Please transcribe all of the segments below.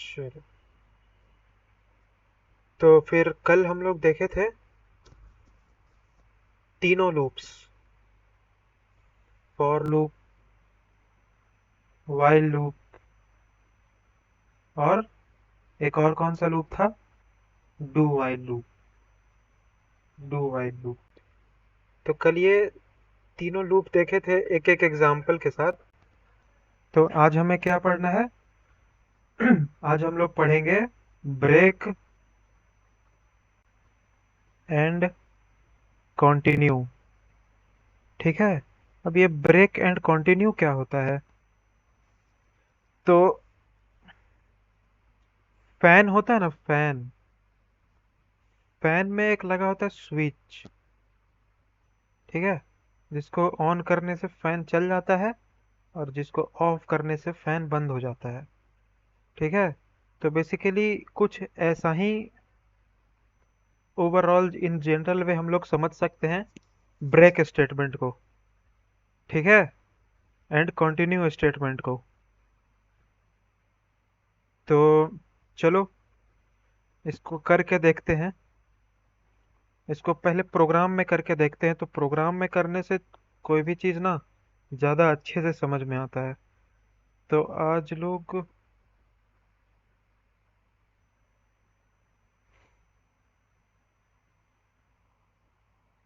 चलो, तो फिर कल हम लोग देखे थे तीनों loops. For loop, while loop, और एक और कौन सा लूप था? Do while loop. Do while loop. तो कल ये तीनों लूप देखे थे एक एक एग्जाम्पल के साथ। तो आज हमें क्या पढ़ना है? आज हम लोग पढ़ेंगे ब्रेक एंड कंटिन्यू। ठीक है। अब ये ब्रेक एंड कंटिन्यू क्या होता है? तो फैन होता है ना, फैन। फैन में एक लगा होता है स्विच। ठीक है। जिसको ऑन करने से फैन चल जाता है, और जिसको ऑफ करने से फैन बंद हो जाता है। ठीक है। तो बेसिकली कुछ ऐसा ही ओवरऑल इन जनरल वे हम लोग समझ सकते हैं ब्रेक स्टेटमेंट को। ठीक है। एंड कंटिन्यू स्टेटमेंट को। तो चलो, इसको करके देखते हैं। इसको पहले प्रोग्राम में करके देखते हैं। तो प्रोग्राम में करने से कोई भी चीज़ ना ज़्यादा अच्छे से समझ में आता है। तो आज लोग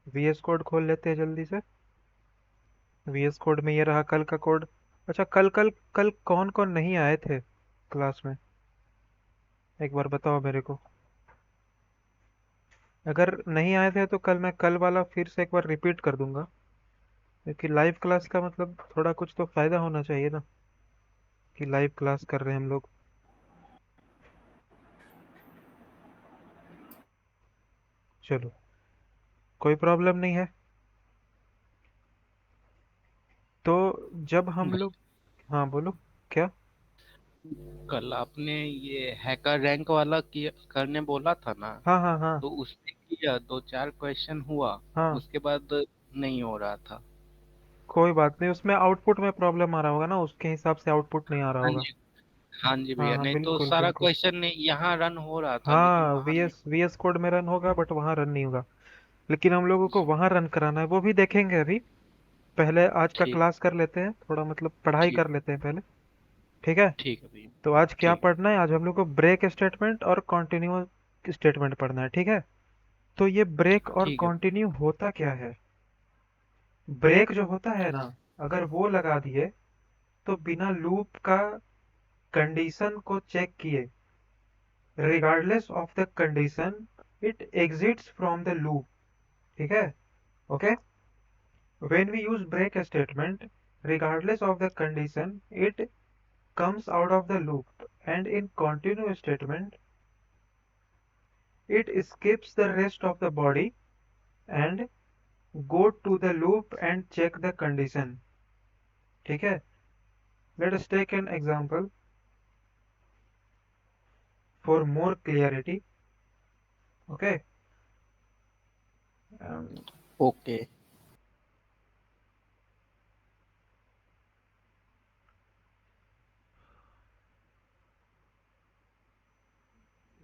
वीएस कोड खोल लेते हैं जल्दी से। वीएस कोड में ये रहा कल का कोड। अच्छा, कल कल कल कौन कौन नहीं आए थे क्लास में? एक बार बताओ मेरे को। अगर नहीं आए थे तो कल मैं कल वाला फिर से एक बार रिपीट कर दूंगा, क्योंकि लाइव क्लास का मतलब थोड़ा कुछ तो फायदा होना चाहिए ना, कि लाइव क्लास कर रहे हैं हम लोग। चलो, कोई प्रॉब्लम नहीं है। तो जब हम भाई, लोग, हाँ बोलो। क्या? कल आपने ये हैकर रैंक वाला किया करने बोला था ना। हाँ हाँ हाँ। तो उसने किया, दो चार क्वेश्चन हुआ। हाँ, उसके बाद नहीं हो रहा था। कोई बात नहीं, उसमें आउटपुट में प्रॉब्लम आ रहा होगा ना, उसके हिसाब से आउटपुट नहीं आ रहा हाँ होगा। जी। हाँ जी हाँ भैया, हाँ, नहीं तो बिल्कुल सारा बिल्कुल। क्वेश्चन नहीं यहाँ रन हो रहा था, लेकिन हाँ, वहां नहीं। वीएस वीएस कोड में रन होगा बट वहाँ रन नहीं होगा। लेकिन हम लोगों को वहाँ रन कराना है, वो भी देखेंगे अभी। पहले आज का ठीक। क्लास कर लेते हैं, थोड़ा मतलब पढ़ाई ठीक। कर लेते हैं पहले। ठीक है। ठीक है भैया। तो आज क्या ठीक। पढ़ना है? आज हम लोग को ब्रेक स्टेटमेंट और कंटिन्यू स्टेटमेंट पढ़ना है। ठीक है। तो ये ब्रेक और ठीक है। कंटिन्यू होता क्या है? ब्रेक जो होता है ना, अगर वो लगा दिए तो बिना लूप का कंडीशन को चेक किए, regardless of the condition, it exits from the loop. ठीक है। Okay. When we use break statement, regardless of the condition, it comes out of the loop, and in continue statement, it skips the rest of the body and go to the loop and check the condition. ठीक है। Let us take an example for more clarity. Okay. Um, okay.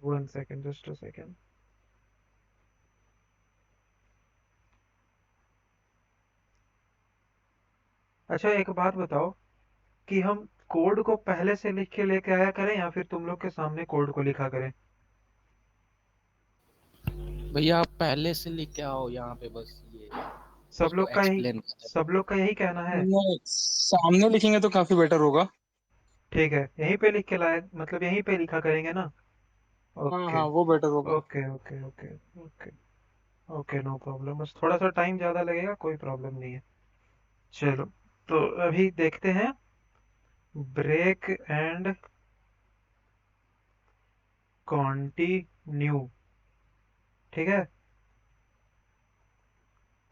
1 second, just a second. अच्छा, एक बात बताओ कि हम code को पहले से लिख के लेके आया करें या फिर तुम लोग के सामने कोड को लिखा करें? भैया, आप पहले से लेके आओ यहाँ पे, बस ये सब उसको लोग का यही एक्सप्लेन कर सब लोग का यही कहना है। नहीं, सामने लिखेंगे तो काफी बेटर होगा। ठीक है, यहीं पे लिख के लाए, मतलब यहीं पे लिखा करेंगे ना? हाँ ओके हाँ, वो बेटर होगा। Okay okay okay okay. Okay, no problem, बस थोड़ा सा टाइम ज़्यादा लगेगा, कोई प्रॉब्लम नहीं है। चलो, तो अभी देखते हैं ब्रेक एंड कॉन्टिन्यू। ठीक है।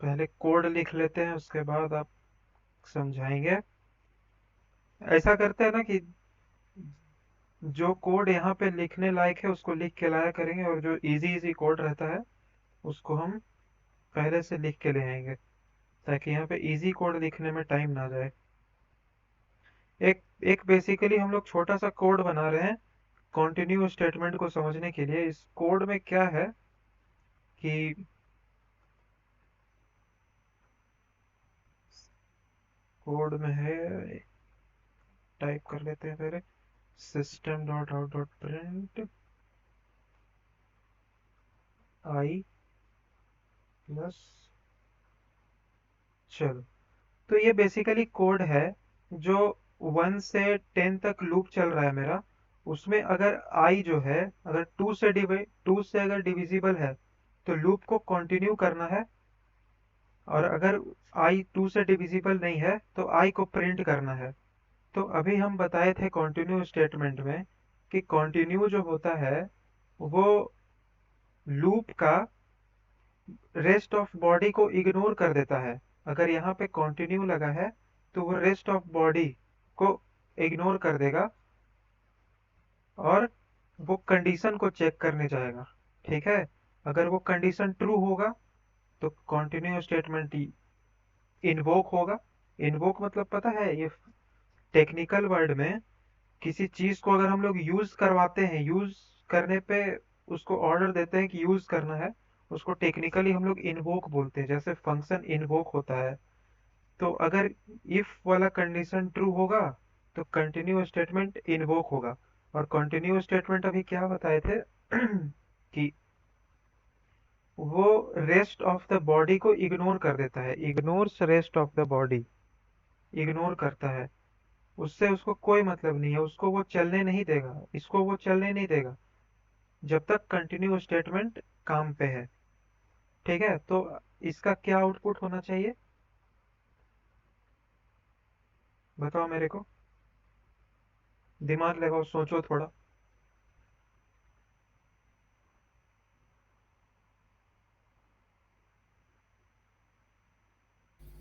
पहले कोड लिख लेते हैं, उसके बाद आप समझाएंगे। ऐसा करते हैं ना कि जो कोड यहाँ पे लिखने लायक है उसको लिख के लाया करेंगे, और जो इजी इजी कोड रहता है उसको हम पहले से लिख के ले आएंगे, ताकि यहाँ पे इजी कोड लिखने में टाइम ना जाए। एक एक बेसिकली हम लोग छोटा सा कोड बना रहे हैं कंटिन्यू स्टेटमेंट को समझने के लिए इस कोड में क्या है कि कोड में है, टाइप कर लेते हैं पहले, system dot out dot print I plus. चलो, तो ये बेसिकली कोड है जो 1 से 10 तक लूप चल रहा है मेरा। उसमें अगर आई जो है, अगर 2 से अगर डिविजिबल है तो लूप को कंटिन्यू करना है, और अगर आई 2 से डिविजिबल नहीं है तो आई को प्रिंट करना है। तो अभी हम बताए थे कंटिन्यू स्टेटमेंट में कि कंटिन्यू जो होता है वो लूप का रेस्ट ऑफ बॉडी को इग्नोर कर देता है। अगर यहाँ पे कंटिन्यू लगा है तो वो रेस्ट ऑफ बॉडी को इग्नोर कर देगा और वो कंडीशन को चेक करने जाएगा। ठीक है, अगर वो कंडीशन ट्रू होगा तो कंटिन्यू स्टेटमेंट इन्वोक होगा। इन्वोक मतलब पता है, ये टेक्निकल वर्ड में किसी चीज को अगर हम लोग यूज करवाते हैं, यूज करने पे उसको ऑर्डर देते हैं कि यूज करना है, उसको टेक्निकली हम लोग इन्वोक बोलते हैं। जैसे फंक्शन इन्वोक होता है, तो अगर इफ वाला कंडीशन ट्रू होगा तो कंटिन्यू स्टेटमेंट इन्वोक होगा। और कंटिन्यू स्टेटमेंट अभी क्या बताए थे कि वो रेस्ट ऑफ द बॉडी को इग्नोर कर देता है, ignores rest of the body, ignore करता है। उससे उसको कोई मतलब नहीं है, उसको वो चलने नहीं देगा, इसको वो चलने नहीं देगा जब तक कंटिन्यू स्टेटमेंट काम पे है। ठीक है, तो इसका क्या आउटपुट होना चाहिए, बताओ मेरे को, दिमाग लगाओ, सोचो थोड़ा।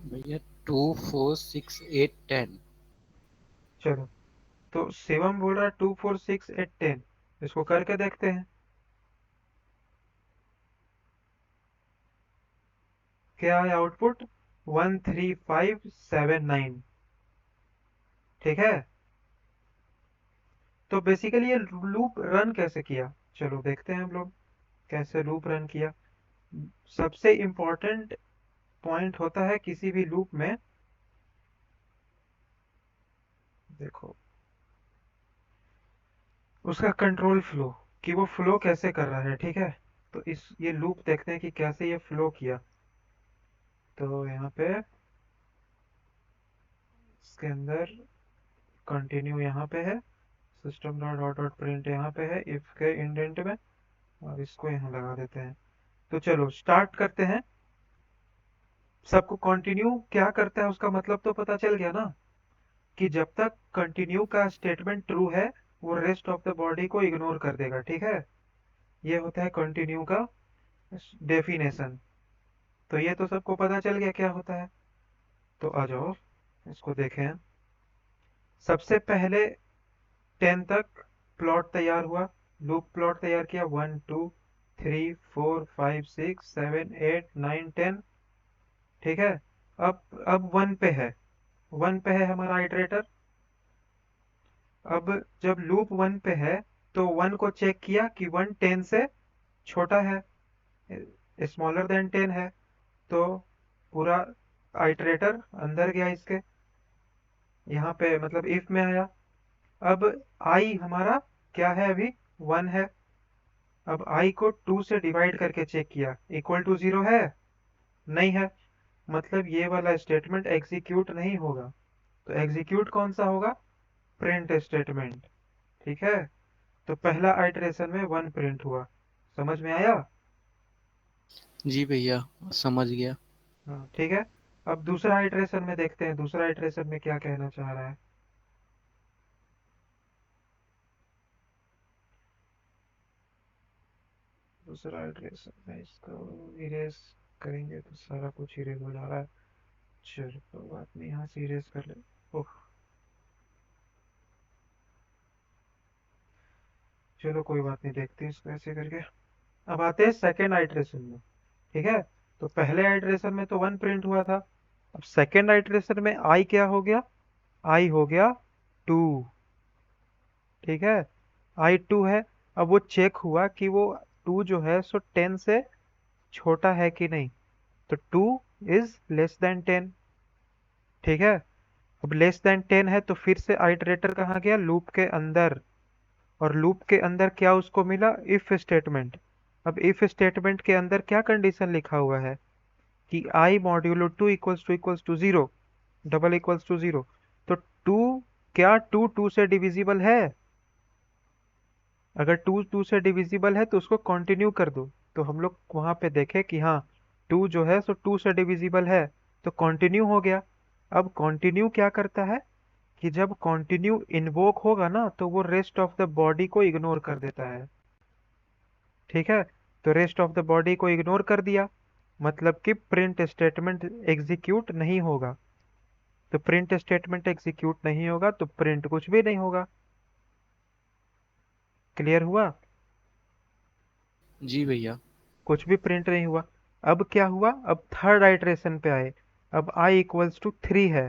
भैया 2 4 6 8 10। चलो, तो शिवम बोल रहा है 2 4 6 8 10। इसको करके देखते हैं क्या है आउटपुट। 1 3 5 7 9। ठीक है, तो बेसिकली ये लूप रन कैसे किया, चलो देखते हैं हम लोग कैसे लूप रन किया। सबसे इम्पोर्टेंट पॉइंट होता है किसी भी लूप में, देखो, उसका कंट्रोल फ्लो, कि वो फ्लो कैसे कर रहा है। ठीक है, तो इस ये लूप देखते हैं कि कैसे ये फ्लो किया। तो यहाँ पे इसके अंदर कंटिन्यू यहाँ पे है, system dot dot dot print यहाँ पे है इफ के इंडेंट में, और इसको यहाँ लगा देते हैं। तो चलो स्टार्ट करते हैं। सबको कंटिन्यू क्या करता है उसका मतलब तो पता चल गया ना, कि जब तक कंटिन्यू का स्टेटमेंट ट्रू है वो रेस्ट ऑफ द बॉडी को इग्नोर कर देगा। ठीक है, ये होता है कंटिन्यू का डेफिनेशन। तो ये तो सबको पता चल गया क्या होता है। तो आ जाओ इसको देखें। सबसे पहले 10 तक प्लॉट तैयार हुआ, लूप प्लॉट तैयार किया, 1 2 3 4 5 6 7 8 9 10। ठीक है, अब 1 पे है, 1 पे है हमारा आइटरेटर। अब जब लूप 1 पे है तो 1 को चेक किया कि 1 10 से छोटा है, स्मॉलर देन 10 है। तो पूरा आइटरेटर अंदर गया इसके, यहाँ पे मतलब इफ में आया। अब आई हमारा क्या है, अभी 1 है। अब आई को 2 से डिवाइड करके चेक किया, इक्वल टू 0 है, नहीं है, मतलब ये वाला स्टेटमेंट एग्जीक्यूट नहीं होगा। तो एग्जीक्यूट कौन सा होगा, प्रिंट स्टेटमेंट। ठीक है, तो पहला आइटरेशन में 1 प्रिंट हुआ, समझ में आया। जी भैया, समझ गया। हाँ ठीक है, अब दूसरा आइटरेशन में देखते हैं दूसरा आइटरेशन में क्या कहना चाह रहा है। दूसरा आइटरेशन में इसको इरेज करेंगे तो सारा कुछ इरेज हो जा रहा है। चलो कोई बात नहीं, यहाँ से इरेज कर ले। ओह, चलो कोई बात नहीं, देखते हैं इसको ऐसे करके। अब आते हैं सेकेंड आइटरेशन में। ठीक है, तो पहले आइटरेशन में तो 1 प्रिंट हुआ था। अब सेकेंड आइटरेशन में आई क्या हो गया, आई हो गया 2। ठीक है, I2 है। अब वो चेक हुआ कि वो 2 जो है सो 10 से छोटा है कि नहीं, तो 2 इज लेस देन 10। ठीक है। अब लेस देन 10 है तो फिर से आइटरेटर कहाँ गया, लूप के अंदर। और लूप के अंदर क्या उसको मिला, इफ स्टेटमेंट। अब इफ स्टेटमेंट के अंदर क्या कंडीशन लिखा हुआ है कि I modulo 2 equals to 0, double equals to 0। तो 2, क्या 2 2 से डिविजिबल है? अगर 2 2 से डिविजिबल है तो उसको कंटिन्यू कर दो। तो हम लोग वहां पे देखे कि हाँ 2 जो है सो 2 से डिविजिबल है, तो कंटिन्यू हो गया। अब कंटिन्यू क्या करता है कि जब कंटिन्यू इन्वोक होगा ना तो वो रेस्ट ऑफ द बॉडी को इग्नोर कर देता है। ठीक है। तो रेस्ट ऑफ द बॉडी को इग्नोर कर दिया, मतलब कि प्रिंट स्टेटमेंट एग्जीक्यूट नहीं होगा। तो प्रिंट स्टेटमेंट एग्जीक्यूट नहीं होगा तो प्रिंट कुछ भी नहीं होगा। क्लियर हुआ? जी भैया। कुछ भी प्रिंट नहीं हुआ। अब क्या हुआ, अब थर्ड आइटरेशन पे आए। अब i इक्वल्स टू 3 है।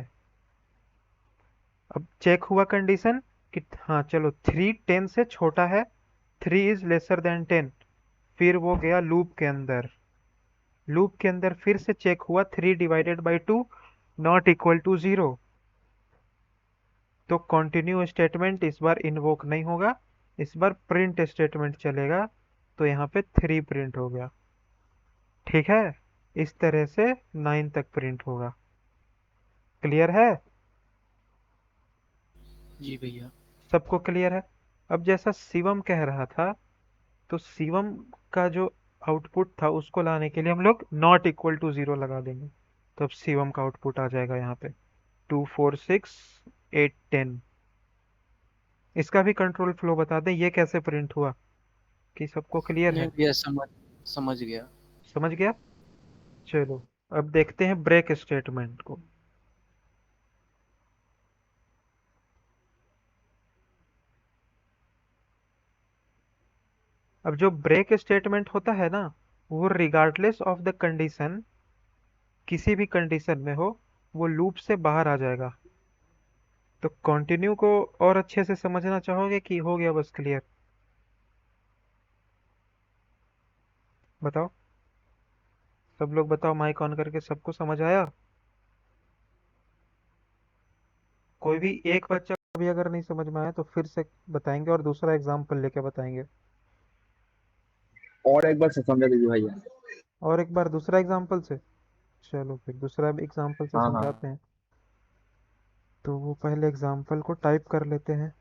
अब चेक हुआ कंडीशन कि हाँ चलो 3 10 से छोटा है, 3 इज लेसर देन 10। फिर वो गया लूप के अंदर। लूप के अंदर फिर से चेक हुआ 3 divided by 2 not equal to 0। तो कंटिन्यू स्टेटमेंट इस बार इन्वोक नहीं होगा, इस बार प्रिंट स्टेटमेंट चलेगा। तो यहाँ पे 3 प्रिंट हो गया। ठीक है। इस तरह से 9 तक प्रिंट होगा। क्लियर है? जी भैया। सबको क्लियर है? अब जैसा शिवम कह रहा था, तो शिवम का जो आउटपुट था उसको लाने के लिए हम लोग नॉट इक्वल टू 0 लगा देंगे। तो अब शिवम का आउटपुट आ जाएगा यहाँ पे 2 4 6 8 10। इसका भी कंट्रोल फ्लो बता दें ये कैसे प्रिंट हुआ, कि सबको क्लियर नहीं है? भैया, समझ गया। समझ गया? चलो अब देखते हैं ब्रेक स्टेटमेंट को। अब जो ब्रेक स्टेटमेंट होता है ना, वो रिगार्डलेस ऑफ द कंडीशन, किसी भी कंडीशन में हो, वो लूप से बाहर आ जाएगा। तो कंटिन्यू को और अच्छे से समझना चाहोगे कि हो गया बस क्लियर? बताओ, सब लोग बताओ, माइक ऑन करके, सबको समझ आया? कोई भी एक बच्चा भी अगर नहीं समझ में आया तो फिर से बताएंगे और दूसरा एग्जाम्पल लेके बताएंगे। और एक बार से समझा दीजिए भैया। और एक बार दूसरा एग्जाम्पल से। चलो फिर दूसरा एग्जाम्पल से हाँ हाँ। समझाते हैं। तो वो पहले एग्जाम्पल को टाइप कर लेते हैं।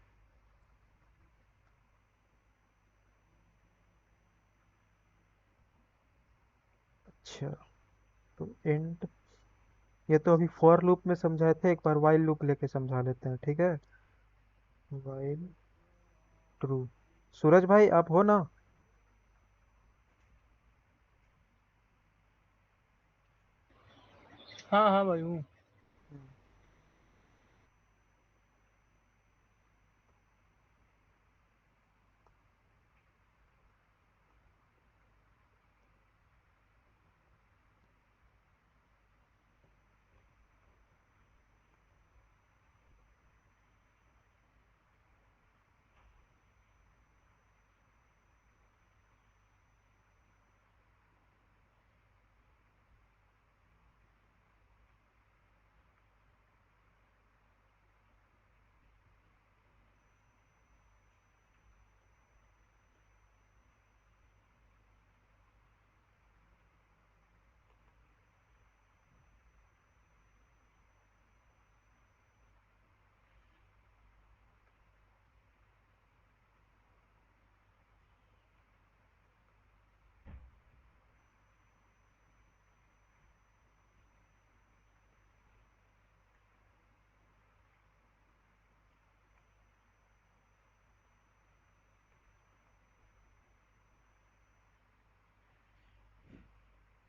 अच्छा, तो एंड, ये तो अभी फॉर लूप में समझाए थे, एक बार वाइल लूप लेके समझा लेते हैं, ठीक है? While true. सूरज भाई आप हो ना? हाँ हाँ भाई हूँ।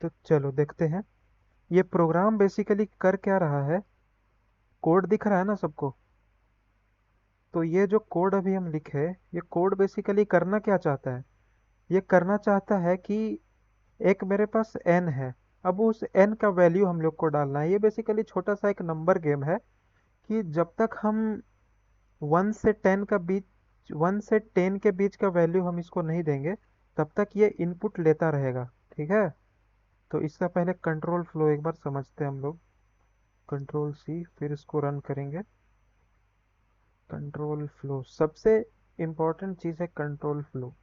तो चलो देखते हैं ये प्रोग्राम बेसिकली कर क्या रहा है। कोड दिख रहा है ना सबको? तो ये जो कोड अभी हम लिखे, ये कोड बेसिकली करना क्या चाहता है, ये करना चाहता है कि एक मेरे पास n है। अब उस n का वैल्यू हम लोग को डालना है। ये बेसिकली छोटा सा एक नंबर गेम है कि जब तक हम 1 से 10 का बीच 1 से 10 के बीच का वैल्यू हम इसको नहीं देंगे, तब तक ये इनपुट लेता रहेगा। ठीक है, तो इसका पहले कंट्रोल फ्लो एक बार समझते हैं हम लोग। कंट्रोल सी, फिर इसको रन करेंगे। कंट्रोल फ्लो सबसे इम्पोर्टेंट चीज़ है, कंट्रोल फ्लो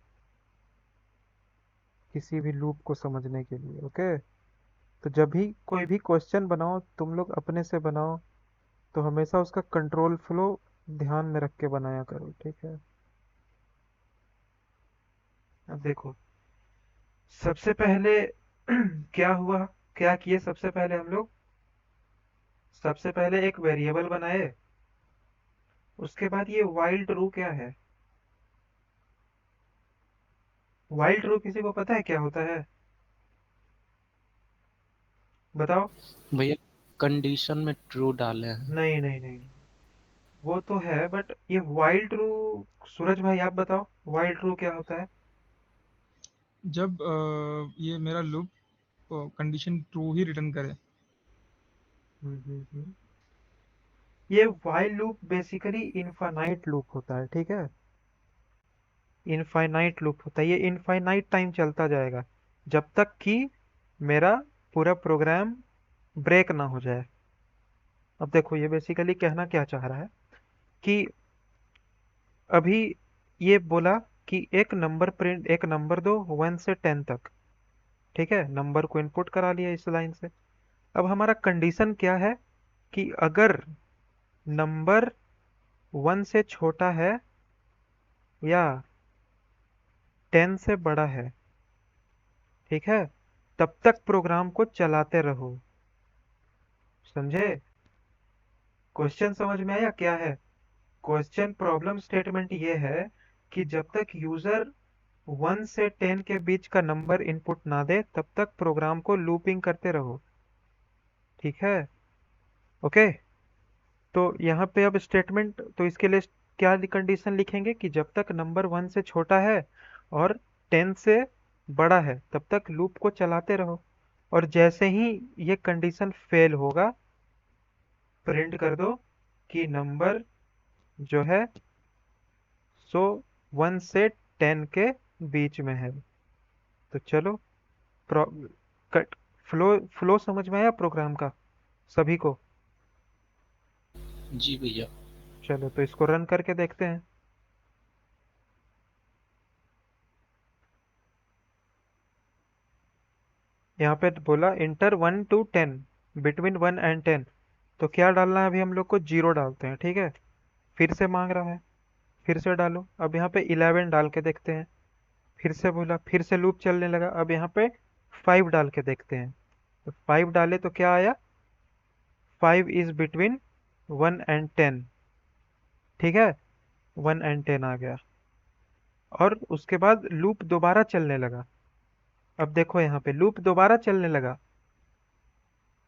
किसी भी लूप को समझने के लिए। ओके, तो जब भी कोई भी क्वेश्चन बनाओ तुम लोग अपने से बनाओ, तो हमेशा उसका कंट्रोल फ्लो ध्यान में रख के बनाया करो। ठीक है, अब देखो सबसे पहले क्या हुआ, क्या किए सबसे पहले हम लोग, सबसे पहले एक वेरिएबल बनाए। उसके बाद ये वाइल ट्रू क्या है? वाइल ट्रू किसी को पता है क्या होता है? बताओ। भैया कंडीशन में ट्रू डाले हैं। नहीं नहीं नहीं, वो तो है बट ये वाइल ट्रू, सूरज भाई आप बताओ वाइल ट्रू क्या होता है? जब ये मेरा लूप कंडीशन ट्रू ही रिटर्न करे। हम्म। ये while loop basically infinite loop होता है। ठीक है, इनफाइनाइट लूप होता है, ये इनफाइनाइट टाइम चलता जाएगा जब तक कि मेरा पूरा प्रोग्राम ब्रेक ना हो जाए। अब देखो ये बेसिकली कहना क्या चाह रहा है कि अभी ये बोला कि एक नंबर प्रिंट, एक नंबर दो 1 से 10 तक। ठीक है, नंबर को इनपुट करा लिया इस लाइन से। अब हमारा कंडीशन क्या है कि अगर नंबर 1 से छोटा है या 10 से बड़ा है, ठीक है, तब तक प्रोग्राम को चलाते रहो। समझे? क्वेश्चन समझ में आया क्या है? क्वेश्चन प्रॉब्लम स्टेटमेंट ये है कि जब तक यूजर 1 से 10 के बीच का नंबर इनपुट ना दे तब तक प्रोग्राम को लूपिंग करते रहो। ठीक है, ओके। तो यहाँ पे अब स्टेटमेंट, तो इसके लिए क्या कंडीशन लिखेंगे कि जब तक नंबर 1 से छोटा है और 10 से बड़ा है तब तक लूप को चलाते रहो। और जैसे ही ये कंडीशन फेल होगा, प्रिंट कर दो कि नंबर जो है सो 1 से 10 के बीच में है। तो चलो, प्रो कट फ्लो फ्लो समझ में आया प्रोग्राम का सभी को? जी भैया। चलो तो इसको रन करके देखते हैं। यहाँ पे बोला इंटर 1 to 10, बिटवीन 1 and 10। तो क्या डालना है अभी हम लोग को? 0 डालते हैं। ठीक है, फिर से मांग रहा है, फिर से डालो। अब यहाँ पे 11 डाल के देखते हैं। फिर से बोला, फिर से लूप चलने लगा। अब यहाँ पे 5 डाल के देखते हैं। तो 5 डाले तो क्या आया? 5 इज बिटवीन 1 and 10। ठीक है, 1 and 10 आ गया। और उसके बाद लूप दोबारा चलने लगा। अब देखो यहाँ पे लूप दोबारा चलने लगा।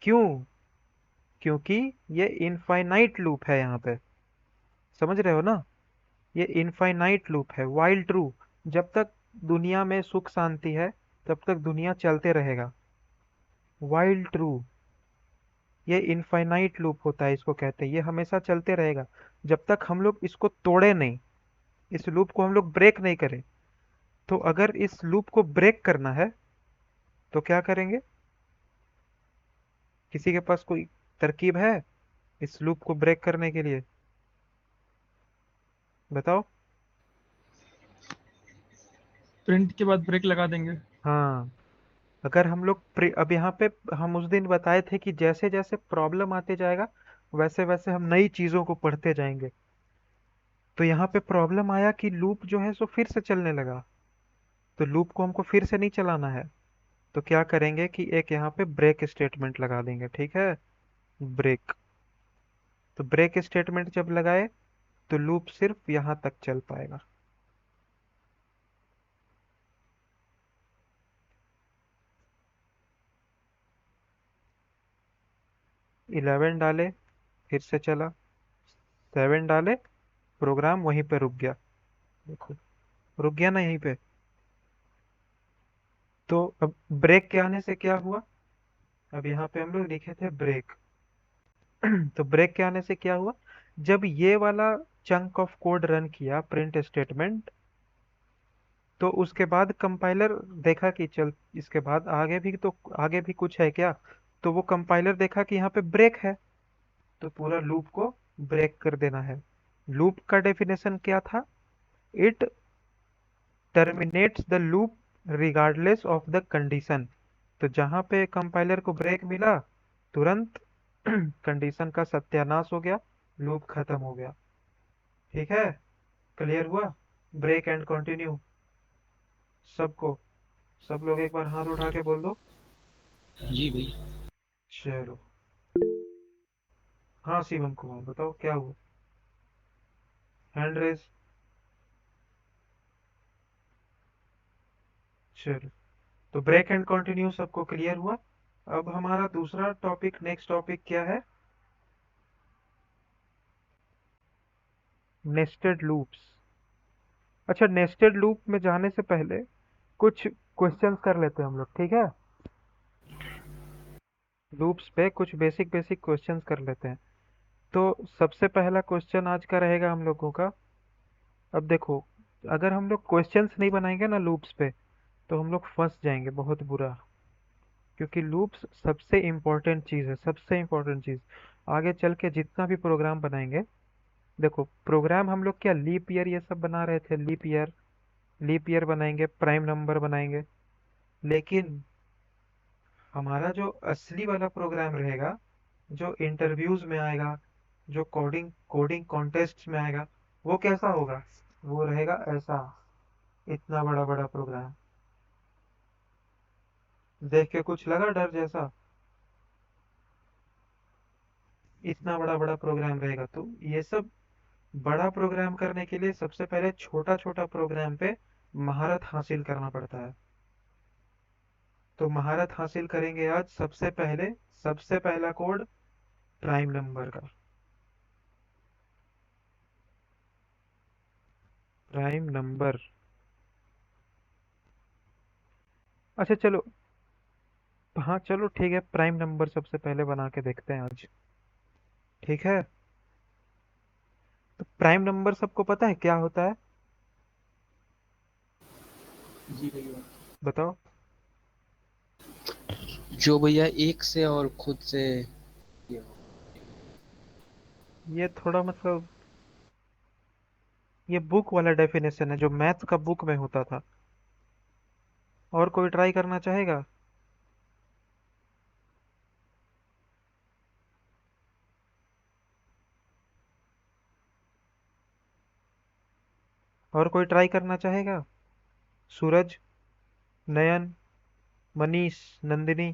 क्यों? क्योंकि ये इनफाइनाइट लूप है यहाँ पे। समझ रहे हो ना? ये इनफाइनाइट लूप है, वाइल ट्रू। जब तक दुनिया में सुख शांति है तब तक दुनिया चलते रहेगा। वाइल ट्रू, ये इनफाइनाइट लूप होता है, इसको कहते हैं। ये हमेशा चलते रहेगा जब तक हम लोग इसको तोड़े नहीं, इस लूप को हम लोग ब्रेक नहीं करें। तो अगर इस लूप को ब्रेक करना है तो क्या करेंगे? किसी के पास कोई तरकीब है इस लूप को ब्रेक करने के लिए? बताओ। प्रिंट के बाद ब्रेक लगा देंगे। हाँ, अगर हम लोग अब यहाँ पे हम उस दिन बताए थे कि जैसे जैसे प्रॉब्लम आते जाएगा वैसे वैसे हम नई चीजों को पढ़ते जाएंगे। तो यहाँ पे प्रॉब्लम आया कि लूप जो है सो फिर से चलने लगा। तो लूप को हमको फिर से नहीं चलाना है, तो क्या करेंगे कि एक यहाँ पे ब्रेक स्टेटमेंट लगा देंगे। ठीक है, ब्रेक। तो ब्रेक स्टेटमेंट जब लगाए तो लूप सिर्फ यहाँ तक चल पाएगा। 11 डाले, फिर से चला। 7 डाले, प्रोग्राम वहीं पे रुक गया। देखो, रुक गया ना यहीं पे। तो अब ब्रेक के आने से क्या हुआ? अब यहाँ पे हम लोग लिखे थे ब्रेक। तो ब्रेक के आने से क्या हुआ? जब ये वाला चंक ऑफ कोड रन किया, प्रिंट स्टेटमेंट, तो उसके बाद कंपाइलर देखा कि चल इसके बाद आगे भी कुछ है क्या। तो वो कंपाइलर देखा कि यहाँ पे ब्रेक है, तो पूरा लूप को ब्रेक कर देना है। लूप का डेफिनेशन क्या था? It terminates the loop regardless of the condition. तो जहां पे कंपाइलर को ब्रेक मिला, तुरंत कंडीशन का सत्यानाश हो गया, लूप खत्म हो गया। ठीक है, क्लियर हुआ? ब्रेक एंड कंटिन्यू सबको, सब लोग एक बार हाथ उठा के बोल दो। जी भैया। चलो, हाँ शिवम कुमार बताओ क्या हुआ, हैंड रेस। चलो, तो ब्रेक एंड कंटिन्यू सबको क्लियर हुआ। अब हमारा दूसरा टॉपिक, नेक्स्ट टॉपिक क्या है? Nested loops. अच्छा, नेस्टेड लूप में जाने से पहले कुछ क्वेश्चंस कर लेते हैं हम लोग, ठीक है? लूप्स पे कुछ बेसिक बेसिक क्वेश्चंस कर लेते हैं। तो सबसे पहला क्वेश्चन आज का रहेगा हम लोगों का। अब देखो, अगर हम लोग क्वेश्चंस नहीं बनाएंगे ना लूप्स पे, तो हम लोग फंस जाएंगे बहुत बुरा। क्योंकि लूप्स सबसे इम्पोर्टेंट चीज़ है, सबसे इम्पोर्टेंट चीज़। आगे चल के जितना भी प्रोग्राम बनाएंगे, देखो प्रोग्राम हम लोग क्या लीप ईयर ये सब बना रहे थे, लीप ईयर बनाएंगे, प्राइम नंबर बनाएंगे। लेकिन हमारा जो असली वाला प्रोग्राम रहेगा, जो इंटरव्यूज में आएगा, जो कोडिंग कोडिंग कॉन्टेस्ट में आएगा, वो कैसा होगा? वो रहेगा ऐसा, इतना बड़ा बड़ा प्रोग्राम। देख के कुछ लगा डर जैसा? इतना बड़ा बड़ा प्रोग्राम रहेगा। तो ये सब बड़ा प्रोग्राम करने के लिए सबसे पहले छोटा छोटा प्रोग्राम पे महारत हासिल करना पड़ता है। तो महारत हासिल करेंगे आज सबसे पहले, सबसे पहला कोड प्राइम नंबर का। प्राइम नंबर, अच्छा चलो, हाँ चलो ठीक है, प्राइम नंबर सबसे पहले बना के देखते हैं आज। ठीक है, तो प्राइम नंबर सबको पता है क्या होता है? जी भैया। बताओ। जो भैया एक से और खुद से ये हो। ये थोड़ा मतलब, ये बुक वाला डेफिनेशन है जो मैथ का बुक में होता था। और कोई ट्राई करना चाहेगा? और कोई ट्राई करना चाहेगा? सूरज, नयन, मनीष, नंदिनी।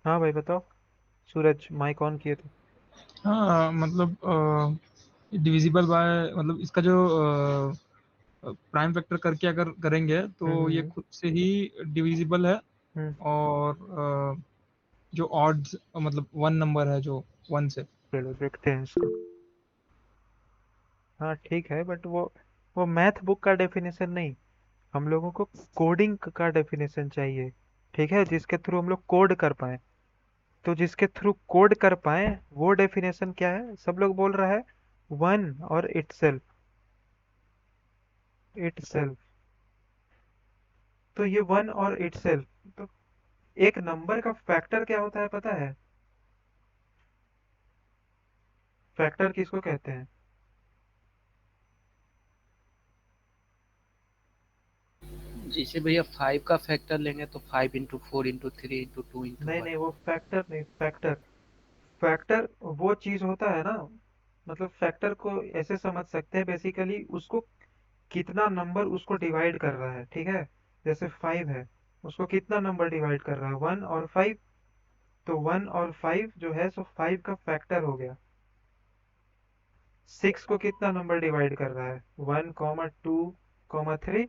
हाँ भाई बताओ। सूरज माइक ऑन किए थे। हाँ मतलब डिविजिबल बाय, मतलब इसका जो प्राइम फैक्टर करके अगर करेंगे तो ये हम्म। खुद से ही डिविजिबल है। हम्म। और जो ऑड्स मतलब वन नंबर है जो वन से। चलो देखते हैं इसको। हाँ ठीक है, बट वो मैथ बुक का डेफिनेशन नहीं, हम लोगों को कोडिंग का डेफिनेशन चाहिए। ठीक है, जिसके थ्रू हम लोग कोड कर पाए। तो जिसके थ्रू कोड कर पाए वो डेफिनेशन क्या है? सब लोग बोल रहा है वन और इटसेल्फ, इटसेल्फ। तो ये वन और इटसेल्फ, तो एक नंबर का फैक्टर क्या होता है पता है? फैक्टर किसको कहते हैं? जैसे भैया 5 का फैक्टर लेंगे तो 5 into 4 into 3 into 2 into नहीं 1। नहीं, वो फैक्टर नहीं, फैक्टर, फैक्टर वो चीज होता है ना, मतलब फैक्टर को ऐसे समझ सकते हैं बेसिकली, उसको कितना नंबर उसको डिवाइड कर रहा है। ठीक है, जैसे 5 है, उसको कितना नंबर डिवाइड कर रहा है, 1 और 5। तो 1 और 5 जो है सो 5 का फैक्टर हो गया। 6 को कितना नंबर डिवाइड कर रहा है, 1, 2, 3।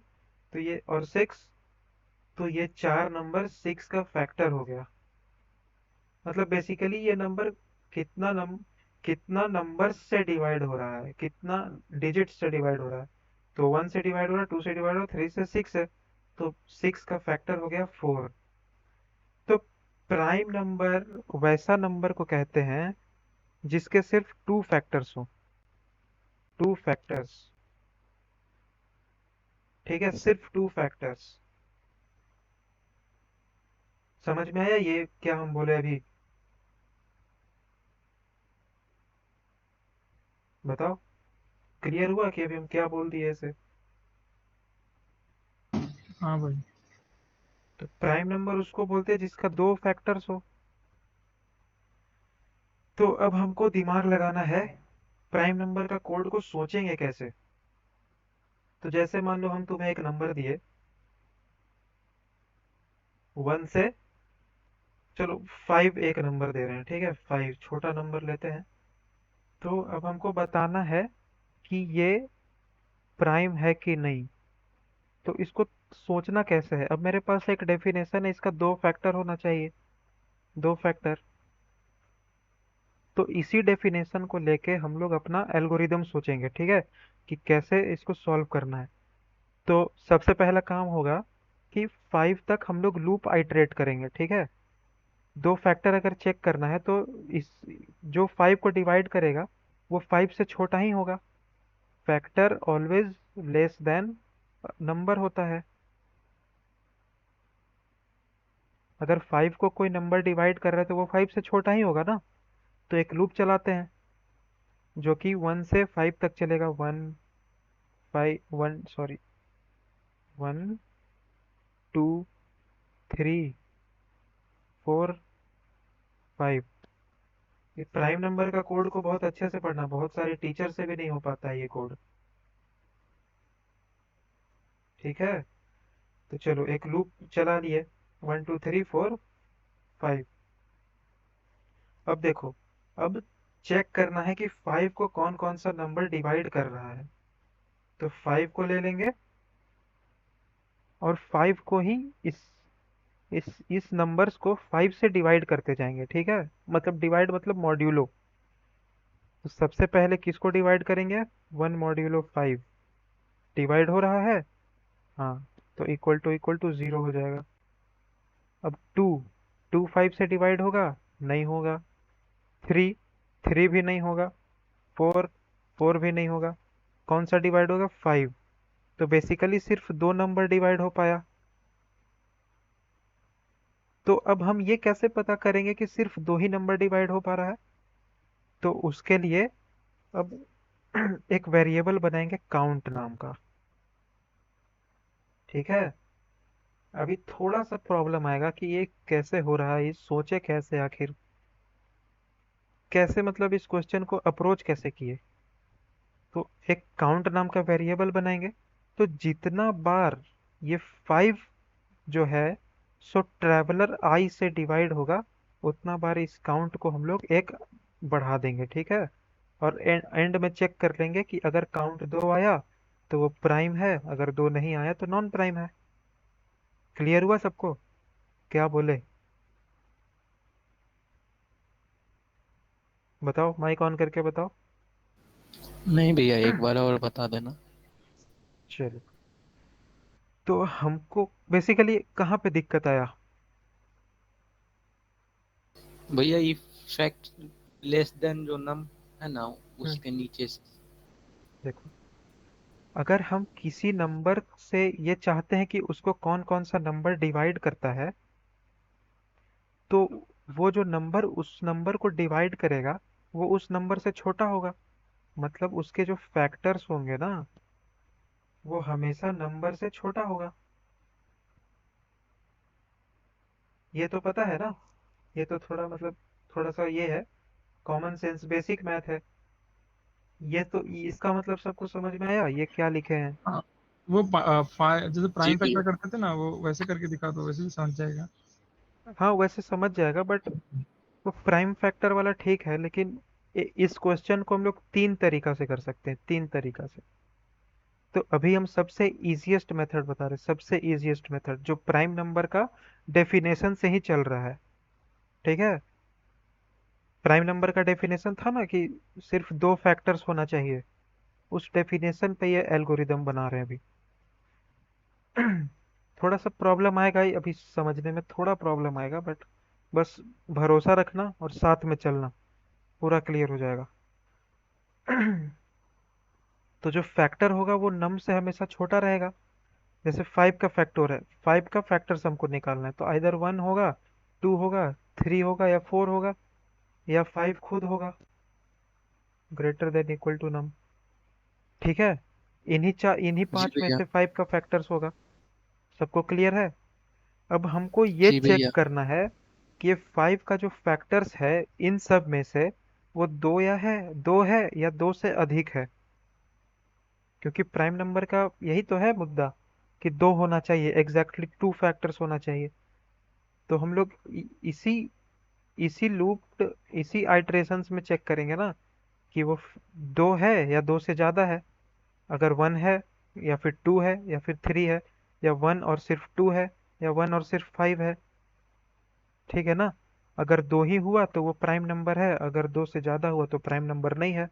तो ये और 6, तो ये चार नंबर 6 का फैक्टर हो गया। मतलब बेसिकली ये नंबर कितना नंबर से डिवाइड हो रहा है, कितना डिजिट से डिवाइड हो रहा है। तो 1 से डिवाइड हो रहा है, 2 से डिवाइड हो रहा है, 3 से 6 है। तो 6 का फैक्टर हो गया 4। तो प्राइम नंबर वैसा नंबर को कहते हैं जिसके सिर्फ टू फैक्टर्स हो। Two factors. ठीक है, सिर्फ टू फैक्टर्स। समझ में आया ये क्या हम बोले अभी? बताओ, क्लियर हुआ कि अभी हम क्या बोल दिए इसे? हाँ भाई। तो प्राइम नंबर उसको बोलते हैं जिसका दो फैक्टर्स हो। तो अब हमको दिमाग लगाना है, प्राइम नंबर का कोड को सोचेंगे कैसे। तो जैसे मान लो हम तुम्हें एक नंबर दिए, 1 से, चलो 5 एक नंबर दे रहे हैं, ठीक है, 5 छोटा नंबर लेते हैं। तो अब हमको बताना है कि ये प्राइम है कि नहीं। तो इसको सोचना कैसे है? अब मेरे पास एक डेफिनेशन है, इसका दो फैक्टर होना चाहिए। दो फैक्टर। तो इसी डेफिनेशन को लेके हम लोग अपना एल्गोरिदम सोचेंगे, ठीक है, कि कैसे इसको सॉल्व करना है। तो सबसे पहला काम होगा कि 5 तक हम लोग लूप आइटरेट करेंगे, ठीक है। दो फैक्टर अगर चेक करना है तो इस जो 5 को डिवाइड करेगा वो 5 से छोटा ही होगा। Factor always less than number होता है। अगर 5 को कोई नंबर डिवाइड कर रहा है तो वो 5 से छोटा ही होगा ना। तो एक लूप चलाते हैं जो कि 1 से 5 तक चलेगा। 1 2 3 4 5। ये प्राइम नंबर का कोड को बहुत अच्छे से पढ़ना, बहुत सारे टीचर से भी नहीं हो पाता है ये कोड। ठीक है, तो चलो एक लूप चला लिए, 1 2 3 4 5। अब देखो, अब चेक करना है कि 5 को कौन कौन सा नंबर डिवाइड कर रहा है। तो 5 को ले लेंगे और 5 को ही इस इस नंबर्स को 5 से डिवाइड करते जाएंगे, ठीक है। मतलब डिवाइड मतलब मॉड्यूलो। तो सबसे पहले किसको डिवाइड करेंगे? 1 मॉड्यूलो 5। डिवाइड हो रहा है, हाँ। तो इक्वल टू 0 हो जाएगा। अब 2 5 से डिवाइड होगा? नहीं होगा। 3 3 भी नहीं होगा। 4 4 भी नहीं होगा। कौन सा डिवाइड होगा? 5। तो बेसिकली सिर्फ दो नंबर डिवाइड हो पाया। तो अब हम ये कैसे पता करेंगे कि सिर्फ दो ही नंबर डिवाइड हो पा रहा है? तो उसके लिए अब एक वेरिएबल बनाएंगे काउंट नाम का, ठीक है। अभी थोड़ा सा प्रॉब्लम आएगा कि ये कैसे हो रहा है, ये सोचे कैसे आखिर, कैसे मतलब इस क्वेश्चन को अप्रोच कैसे किए। तो एक काउंट नाम का वेरिएबल बनाएंगे। तो जितना बार ये 5 जो है सो ट्रैवलर आई से डिवाइड होगा, उतना बार इस काउंट को हम लोग एक बढ़ा देंगे, ठीक है। और एंड में चेक कर लेंगे कि अगर काउंट 2 आया तो वो प्राइम है, अगर 2 नहीं आया तो नॉन प्राइम है। क्लियर हुआ सबको? क्या बोले? बताओ, माइक ऑन करके बताओ। नहीं भैया, एक बार और बता देना। चलो, तो हमको बेसिकली कहाँ पे दिक्कत आया? भैया इफेक्ट लेस देन जो नम है ना, हम्म, उसके नीचे से। देखो, अगर हम किसी नंबर से ये चाहते हैं कि उसको कौन कौन सा नंबर डिवाइड करता है, तो वो जो नंबर उस नंबर को डिवाइड करेगा वो उस नंबर से छोटा होगा। मतलब उसके जो फैक्टर्स होंगे ना, वो हमेशा नंबर से छोटा होगा। ये तो पता है ना? ये तो थोड़ा मतलब थोड़ा सा ये है, कॉमन सेंस बेसिक मैथ है। ये तो इसका मतलब सबको समझ में आया ये क्या लिखे हैं? हाँ, वो जैसे जी प्राइम फैक्टर भैया। करते थे ना, वो वैसे करके दिखा दो, वैसे ही समझ जाएगा। हाँ, वैसे समझ जाएगा, बट वो प्राइम फैक्टर वाला ठीक है, लेकिन इस क्वेश्चन को हम लोग तीन तरीका से कर सकते हैं, तीन तरीका से। तो अभी हम सबसे इजीएस्ट मेथड बता रहे हैं, सबसे इजीएस्ट मेथड जो प्राइम नंबर का डेफिनेशन से ही चल रहा है, ठीक है। प्राइम नंबर का डेफिनेशन था ना कि सिर्फ दो फैक्टर्स होना चाहिए। उस डेफिनेशन पे ये एल्गोरिदम बना रहे हैं अभी। थोड़ा सा प्रॉब्लम आएगा ही अभी समझने में, थोड़ा प्रॉब्लम आएगा, बट बस भरोसा रखना और साथ में चलना, पूरा क्लियर हो जाएगा। तो जो फैक्टर होगा वो नम से हमेशा छोटा रहेगा। जैसे 5 का फैक्टर है, 5 का फैक्टर्स हमको निकालना है, तो आइदर 1 होगा, 2 होगा, 3 होगा या 4 होगा, या 5 खुद होगा, ग्रेटर देन इक्वल टू नम। ठीक है, इन्हीं जी 5 में भैया। से 5 का फैक्टर्स होगा। सबको क्लियर है? अब हमको ये जी चेक भैया। करना है कि ये 5 का जो फैक्टर्स है इन सब में से वो दो है या दो से अधिक है। क्योंकि प्राइम नंबर का यही तो है मुद्दा, कि दो होना चाहिए, एग्जैक्टली टू फैक्टर्स होना चाहिए। तो हम लोग इसी इसी लूप, इसी आइटरेशंस में चेक करेंगे ना कि वो दो है या दो से ज्यादा है। अगर 1 है, या फिर 2 है, या फिर 3 है, या 1 और सिर्फ 2 है, या 1 और सिर्फ 5 है। ठीक है ना? अगर दो ही हुआ तो वो प्राइम नंबर है, अगर दो से ज्यादा हुआ तो प्राइम नंबर नहीं है।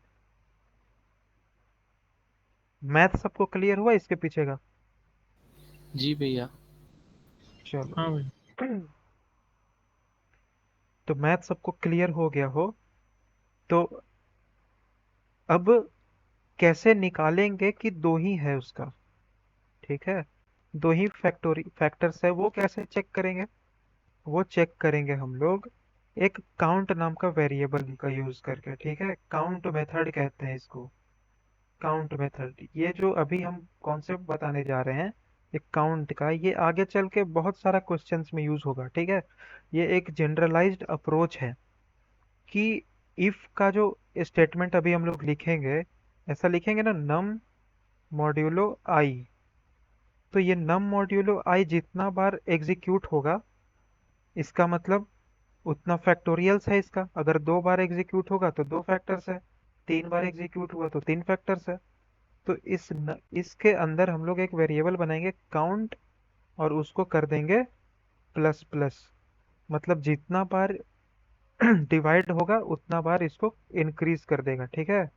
मैथ सबको क्लियर हुआ इसके पीछे का? जी भैया। चलो। हाँ भाई। तो मैथ सबको क्लियर हो गया हो, तो अब कैसे निकालेंगे कि दो ही है उसका? ठीक है, दो ही फैक्टर्स है, वो कैसे चेक करेंगे? वो चेक करेंगे हम लोग एक काउंट नाम का वेरिएबल का यूज करके। ठीक है, काउंट मेथड कहते हैं इसको। काउंट मेथड, ये जो अभी हम कॉन्सेप्ट बताने जा रहे हैं, ये काउंट का, ये आगे चल के बहुत सारा क्वेश्चंस में यूज होगा। ठीक है, ये एक जनरलाइज्ड अप्रोच है कि इफ का जो स्टेटमेंट अभी हम लोग लिखेंगे, ऐसा लिखेंगे ना, नम मॉड्यूलो आई। तो ये नम मॉड्यूलो आई जितना बार एग्जीक्यूट होगा, इसका मतलब उतना फैक्टोरियल्स है इसका। अगर दो बार एग्जीक्यूट होगा तो दो फैक्टर्स है, तीन बार एग्जीक्यूट हुआ तो तीन फैक्टर्स है। तो इसके अंदर हम लोग एक वेरिएबल बनाएंगे काउंट, और उसको कर देंगे प्लस प्लस। मतलब जितना बार डिवाइड होगा उतना बार इसको इंक्रीज कर देगा। ठीक है,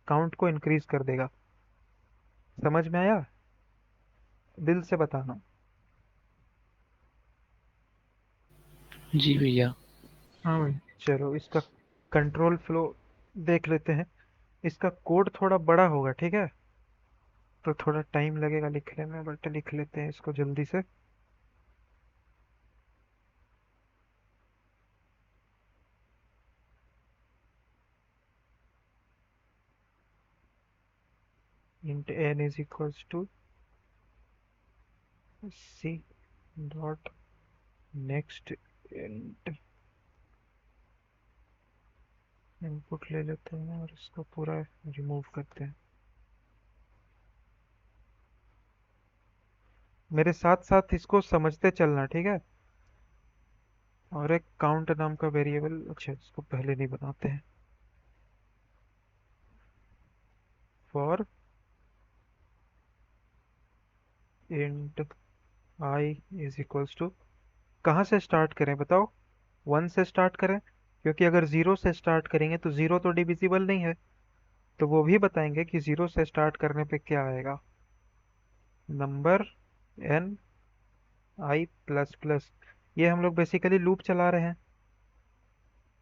काउंट को इंक्रीज कर देगा। समझ में आया? दिल से बताना। जी भैया। हाँ भाई। चलो, इसका कंट्रोल फ्लो देख लेते हैं। इसका कोड थोड़ा बड़ा होगा, ठीक है, तो थोड़ा टाइम लगेगा लिखने में, बट लिख लेते हैं इसको जल्दी से। int n is equals to c dot next int, input ले लेते हैं और इसको पूरा रिमूव करते हैं। मेरे साथ साथ इसको समझते चलना, ठीक है। और एक काउंट नाम का वेरिएबल, अच्छा इसको पहले नहीं बनाते हैं। For int I is equals to, कहाँ से स्टार्ट करें बताओ? 1 से स्टार्ट करें? क्योंकि अगर 0 से स्टार्ट करेंगे तो 0 तो डिविजिबल नहीं है। तो वो भी बताएंगे कि 0 से स्टार्ट करने पे क्या आएगा। नंबर एन आई प्लस प्लस, ये हम लोग बेसिकली लूप चला रहे हैं।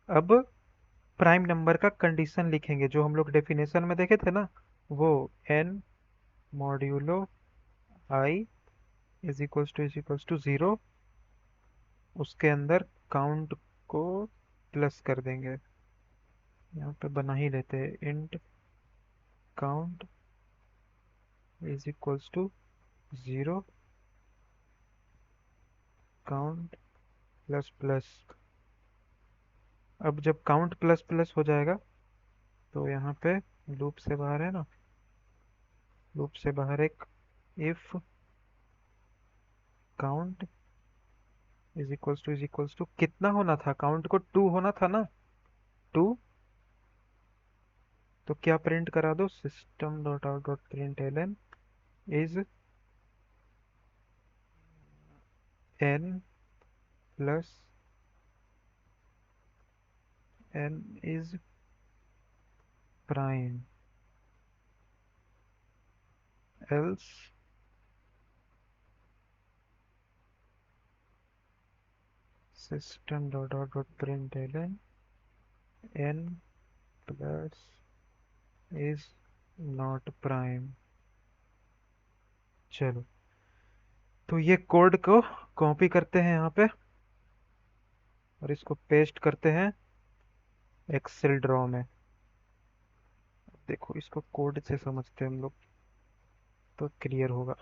अब प्राइम नंबर का कंडीशन लिखेंगे, जो हम लोग डेफिनेशन में देखे थे ना, वो N modulo I is equals to 0, उसके अंदर काउंट को प्लस कर देंगे। यहाँ पे बना ही लेते हैं, int count is equals to 0, count plus plus. अब जब काउंट प्लस प्लस हो जाएगा, तो यहाँ पे लूप से बाहर है ना, लूप से बाहर एक if count is equals to कितना होना था, काउंट को 2 होना था ना, 2। तो क्या प्रिंट करा दो, system dot out dot print L is N plus N is prime, else system dot dot dot print N plus is not prime. चलो, तो ये कोड को कॉपी करते हैं यहाँ पे और इसको पेस्ट करते हैं एक्सेल ड्रॉ में। देखो, इसको कोड से समझते हैं हम लोग तो क्लियर होगा।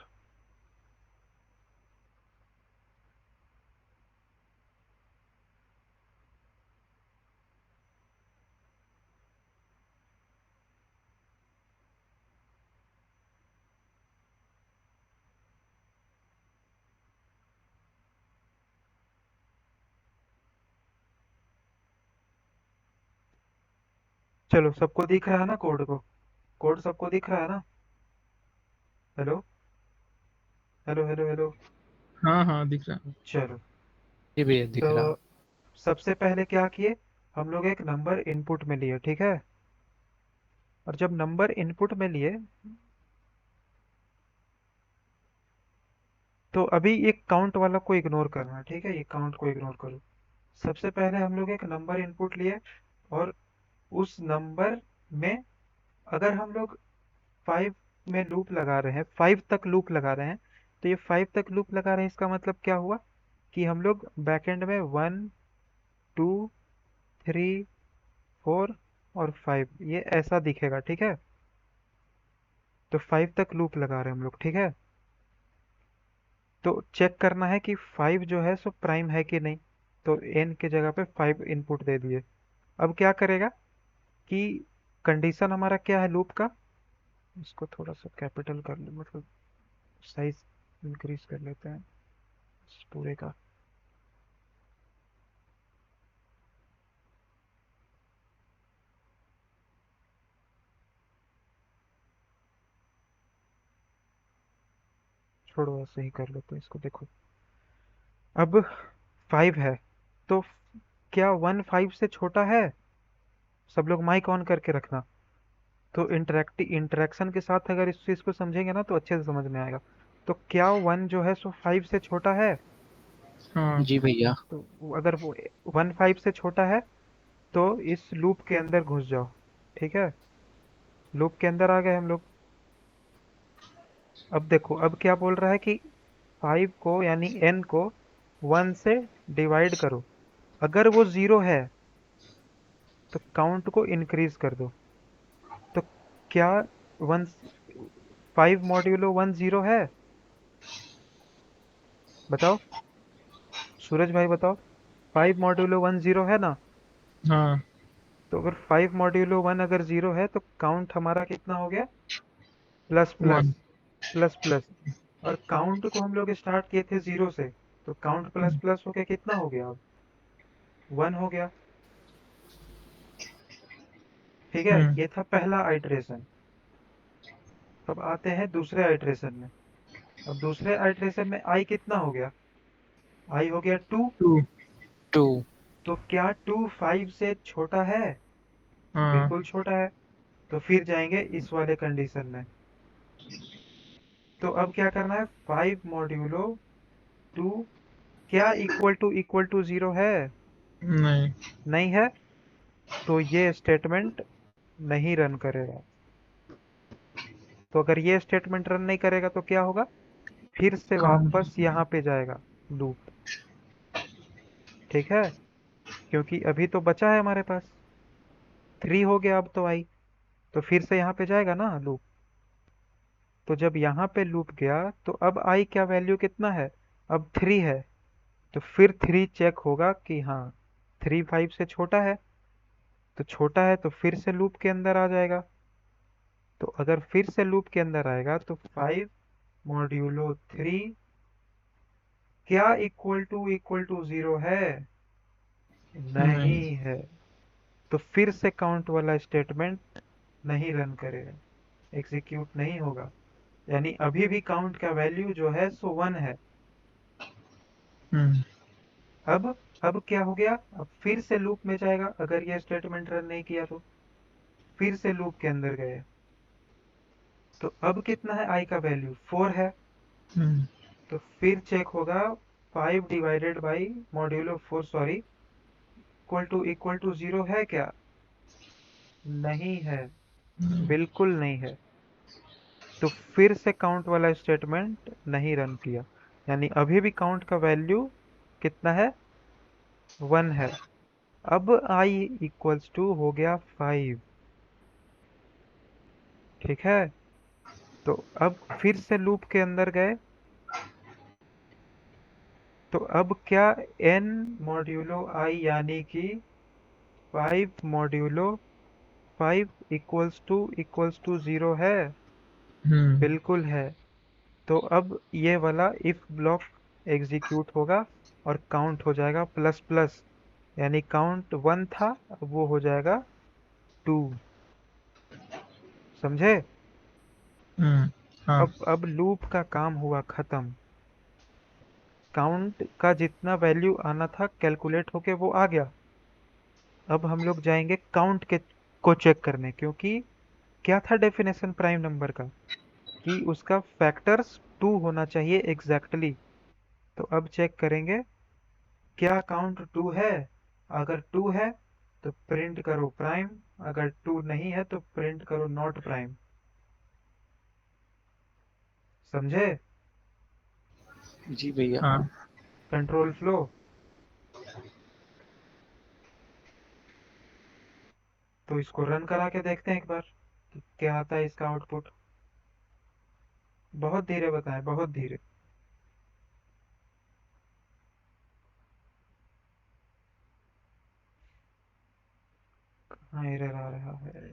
चलो, सबको दिख रहा है ना कोड को? कोड सबको दिख रहा है ना? Hello hello hello hello. हाँ हाँ दिख रहा है। चलो, जी भैया दिख रहा। तो सबसे पहले क्या किए, हम लोग एक नंबर इनपुट में लिए, ठीक है? और जब नंबर इनपुट में लिए तो अभी एक काउंट वाला को इग्नोर करना है, ठीक है? ये काउंट को इग्नोर करो। सबसे पहले हम लोग एक नंबर इनपुट लिए और उस नंबर में अगर हम लोग 5 में लूप लगा रहे हैं, 5 तक लूप लगा रहे हैं, तो ये 5 तक लूप लगा रहे हैं, इसका मतलब क्या हुआ कि हम लोग बैकएंड में 1 2 3 4 और 5 ये ऐसा दिखेगा, ठीक है? तो 5 तक लूप लगा रहे हैं हम लोग, ठीक है? तो चेक करना है कि 5 जो है सो प्राइम है कि नहीं। तो n के जगह पे 5 इनपुट दे दिए। अब क्या करेगा कि कंडीशन हमारा क्या है लूप का, इसको थोड़ा सा कैपिटल कर ले, मतलब साइज इंक्रीज कर लेते हैं इस पूरे का। छोड़ो, ऐसे ही कर लेते हैं इसको। देखो, अब 5 है तो क्या 1 5 से छोटा है? सब लोग माइक ऑन करके रखना। तो इंटरेक्शन के साथ अगर इस चीज को समझेंगे ना तो अच्छे से समझ में आएगा। तो क्या 1 जो है सो 5 से छोटा है? हाँ जी भैया। तो अगर वो 1 5 से छोटा है तो इस लूप के अंदर घुस जाओ, ठीक है? लूप के अंदर आ गए हम लोग। अब देखो, अब क्या बोल रहा है कि 5 को यानी n को 1 से डिवाइड करो। अगर वो 0 है तो काउंट को इंक्रीज कर दो। तो क्या 1 5 मॉड्यूलो 1 0 है? बताओ, सूरज भाई बताओ। 5 मॉड्यूलो 1 0 है ना? हाँ तो अगर 5 मॉड्यूलो 1 अगर 0 है तो काउंट हमारा कितना हो गया? Plus plus 1। Plus plus. और काउंट को हम लोग स्टार्ट किए थे 0 से, तो काउंट प्लस प्लस होके कितना हो गया? अब 1 हो गया, ठीक है? हम्म। ये था पहला आइटरेशन। अब आते हैं दूसरे आइटरेशन में। अब दूसरे आइटरेशन में आई कितना हो गया? आई हो गया 2। 2। 2। तो क्या 2 5 से छोटा है? हाँ। बिल्कुल छोटा है। तो फिर जाएंगे इस वाले कंडीशन में। तो अब क्या करना है? 5 मॉड्यूलो 2 क्या इक्वल टू 0 है? नहीं। नहीं है। तो ये स्टेटमेंट नहीं रन करेगा। तो अगर ये स्टेटमेंट रन नहीं करेगा तो क्या होगा? फिर से काउंट। वापस यहाँ पे जाएगा लूप, ठीक है? क्योंकि अभी तो बचा है हमारे पास 3 हो गया, अब तो आई तो फिर से यहाँ पे जाएगा ना लूप। तो जब यहाँ पे लूप गया तो अब आई क्या वैल्यू कितना है? अब 3 है। तो फिर 3 चेक होगा कि हाँ 3 5 से छोटा है। तो छोटा है तो फिर से लूप के अंदर आ जाएगा। तो अगर फिर से लूप के अंदर आएगा तो 5 मॉड्यूलो 3 क्या इक्वल टू 0 है? नहीं। नहीं है। तो फिर से काउंट वाला स्टेटमेंट नहीं रन करेगा, एग्जीक्यूट नहीं होगा। यानी अभी भी काउंट का वैल्यू जो है सो 1 है। हम्म। अब अब क्या हो गया? अब फिर से लूप में जाएगा अगर ये स्टेटमेंट रन नहीं किया तो। फिर से लूप के अंदर गए तो अब कितना है? आई का वैल्यू 4 है। हम्म। तो फिर चेक होगा 5 divided by modulo 4, sorry, equal to 0 है क्या? नहीं है, बिल्कुल नहीं है। तो फिर से काउंट वाला स्टेटमेंट नहीं रन किया, यानी अभी भी काउंट का वैल्यू कितना है? 1 है। अब आई इक्वल्स टू हो गया 5। ठीक है, तो अब फिर से लूप के अंदर गए, तो अब क्या n मॉड्यूलो आई यानी कि 5 मॉड्यूलो 5 इक्वल्स टू 0 है? हम्म बिल्कुल है। तो अब ये वाला इफ ब्लॉक एग्जीक्यूट होगा और काउंट हो जाएगा प्लस प्लस, यानी काउंट 1 था, अब वो हो जाएगा 2। समझे? हम्म। हाँ। अब लूप का काम हुआ खत्म। काउंट का जितना वैल्यू आना था कैलकुलेट होके वो आ गया। अब हम लोग जाएंगे काउंट के को चेक करने, क्योंकि क्या था डेफिनेशन प्राइम नंबर का, कि उसका फैक्टर्स 2 होना चाहिए एग्जैक्टली। तो अब चेक करेंगे क्या काउंट 2 है। अगर 2 है तो प्रिंट करो प्राइम, अगर 2 नहीं है तो प्रिंट करो नॉट प्राइम। समझे? जी भैया। हाँ। Control flow. तो इसको रन करा के देखते हैं एक बार कि क्या आता है इसका आउटपुट। बहुत धीरे बताएं, बहुत धीरे। हाँ, एरर आ रहा है।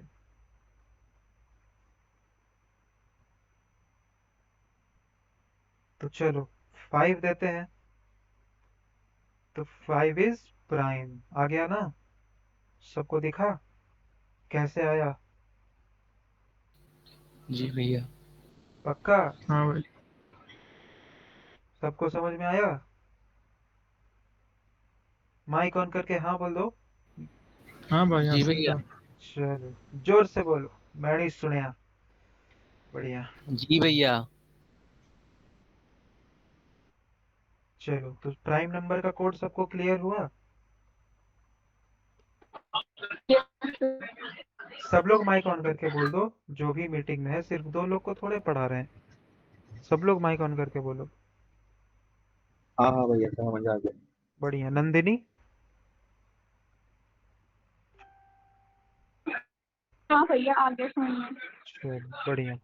तो चलो 5 देते हैं, तो 5 इज प्राइम आ गया ना? सबको दिखा कैसे आया? जी भैया। पक्का? हाँ भाई। सबको समझ में आया? माइक ऑन करके हाँ बोल दो। हाँ भाई, हाँ जी सुन भैया। रहा। चलो जोर से बोलो, मैं नहीं सुनिया। बढ़िया। जी भैया। चलो, तो प्राइम नंबर का कोड सबको क्लियर हुआ? सब लोग माइक ऑन करके बोल दो। जो भी मीटिंग में है, सिर्फ 2 लोग को थोड़े पढ़ा रहे हैं। सब लोग माइक ऑन करके बोलो। हाँ हाँ भैया समझ आ गया। बढ़िया। नंदिनी? हाँ भैया आगे सुनिए। चलो बढ़िया।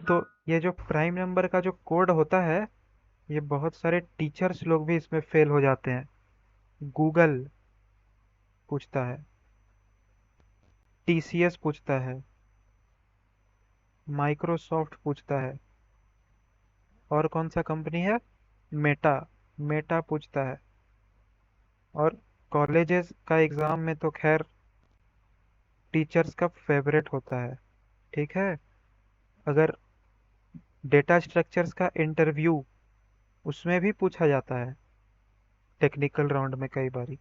तो ये जो प्राइम नंबर का जो कोड होता है, ये बहुत सारे टीचर्स लोग भी इसमें फेल हो जाते हैं। गूगल पूछता है, टीसीएस पूछता है, माइक्रोसॉफ्ट पूछता है, और कौन सा कंपनी है, मेटा, मेटा पूछता है। और कॉलेजेस का एग्जाम में तो खैर टीचर्स का फेवरेट होता है। ठीक है, अगर डेटा स्ट्रक्चर्स का इंटरव्यू, उसमें भी पूछा जाता है टेक्निकल राउंड में कई बारी।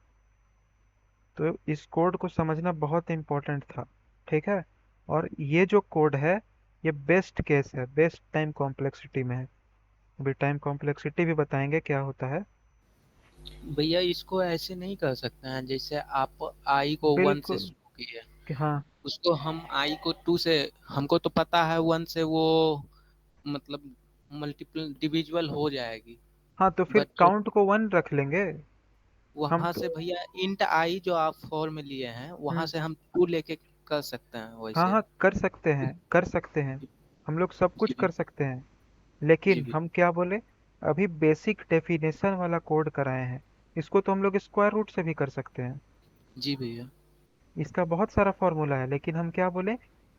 तो इस कोड को समझना बहुत इम्पोर्टेंट था। ठीक है, और ये जो कोड है, ये बेस्ट केस है, बेस्ट टाइम कॉम्प्लेक्सिटी में है। अभी टाइम कॉम्प्लेक्सिटी भी बताएंगे क्या होता है। भैया इसको ऐसे नहीं कर सकते हैं जैसे आप आई को 1 से बिल्कुल। शुरू किए, कि हाँ। उसको हम आई को 2 से, हमको तो पता है 1 से वो मतलब मल्टीपल डिविजिबल हो जाएगी। हाँ, तो फिर बट जो काउंट को 1 रख लेंगे हम वहां तो। से भैया इंट आई जो आप फॉर में लिए हैं वहां हम्म। से हम 2 लेके कर सकते हैं हाँ वैसे। हाँ, कर सकते हैं, कर सकते हैं। हम लोग सब कुछ जी कर भैया। सकते हैं, जी लेकिन भैया। हम क्या बोले, अभी बेसिक डेफिनेशन वाला कोड कराए हैं। इसको तो हम लोग स्क्वायर रूट से भी कर सकते हैं। जी भैया। इसका बहुत सारा फॉर्मूला है, लेकिन हम क्या बोले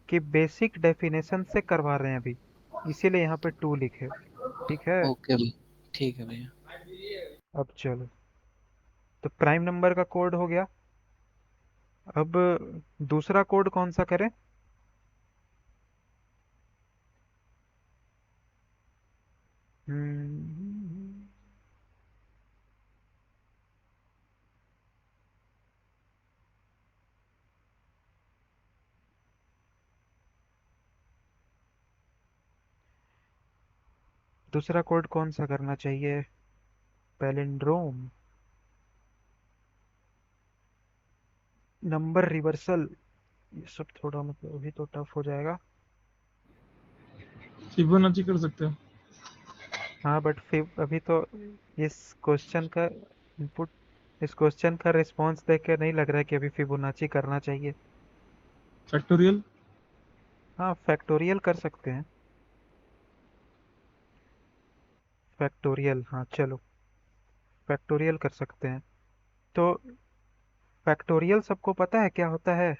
कि बेसिक डेफिनेशन से करवा रहे हैं अभी, इसीलिए यहाँ पे 2 लिखे। ठीक है। ओके भैया। ठीक है भैया। अब चलो, तो प्राइम नंबर का कोड हो गया। अब दूसरा कोड कौन सा करें? हम्म, दूसरा कोड कौन सा करना चाहिए? पैलिंड्रोम, नंबर रिवर्सल, ये सब थोड़ा मतलब अभी तो टफ हो जाएगा। फिबोनाची कर सकते हो। हाँ बट फिर अभी तो इस क्वेश्चन का इनपुट, इस क्वेश्चन का रिस्पांस देख के नहीं लग रहा है कि अभी फिबोनाची करना चाहिए। फैक्टोरियल। हाँ फैक्टोरियल कर सकते हैं, फैक्टोरियल, हाँ चलो फैक्टोरियल कर सकते हैं। तो फैक्टोरियल सबको पता है क्या होता है?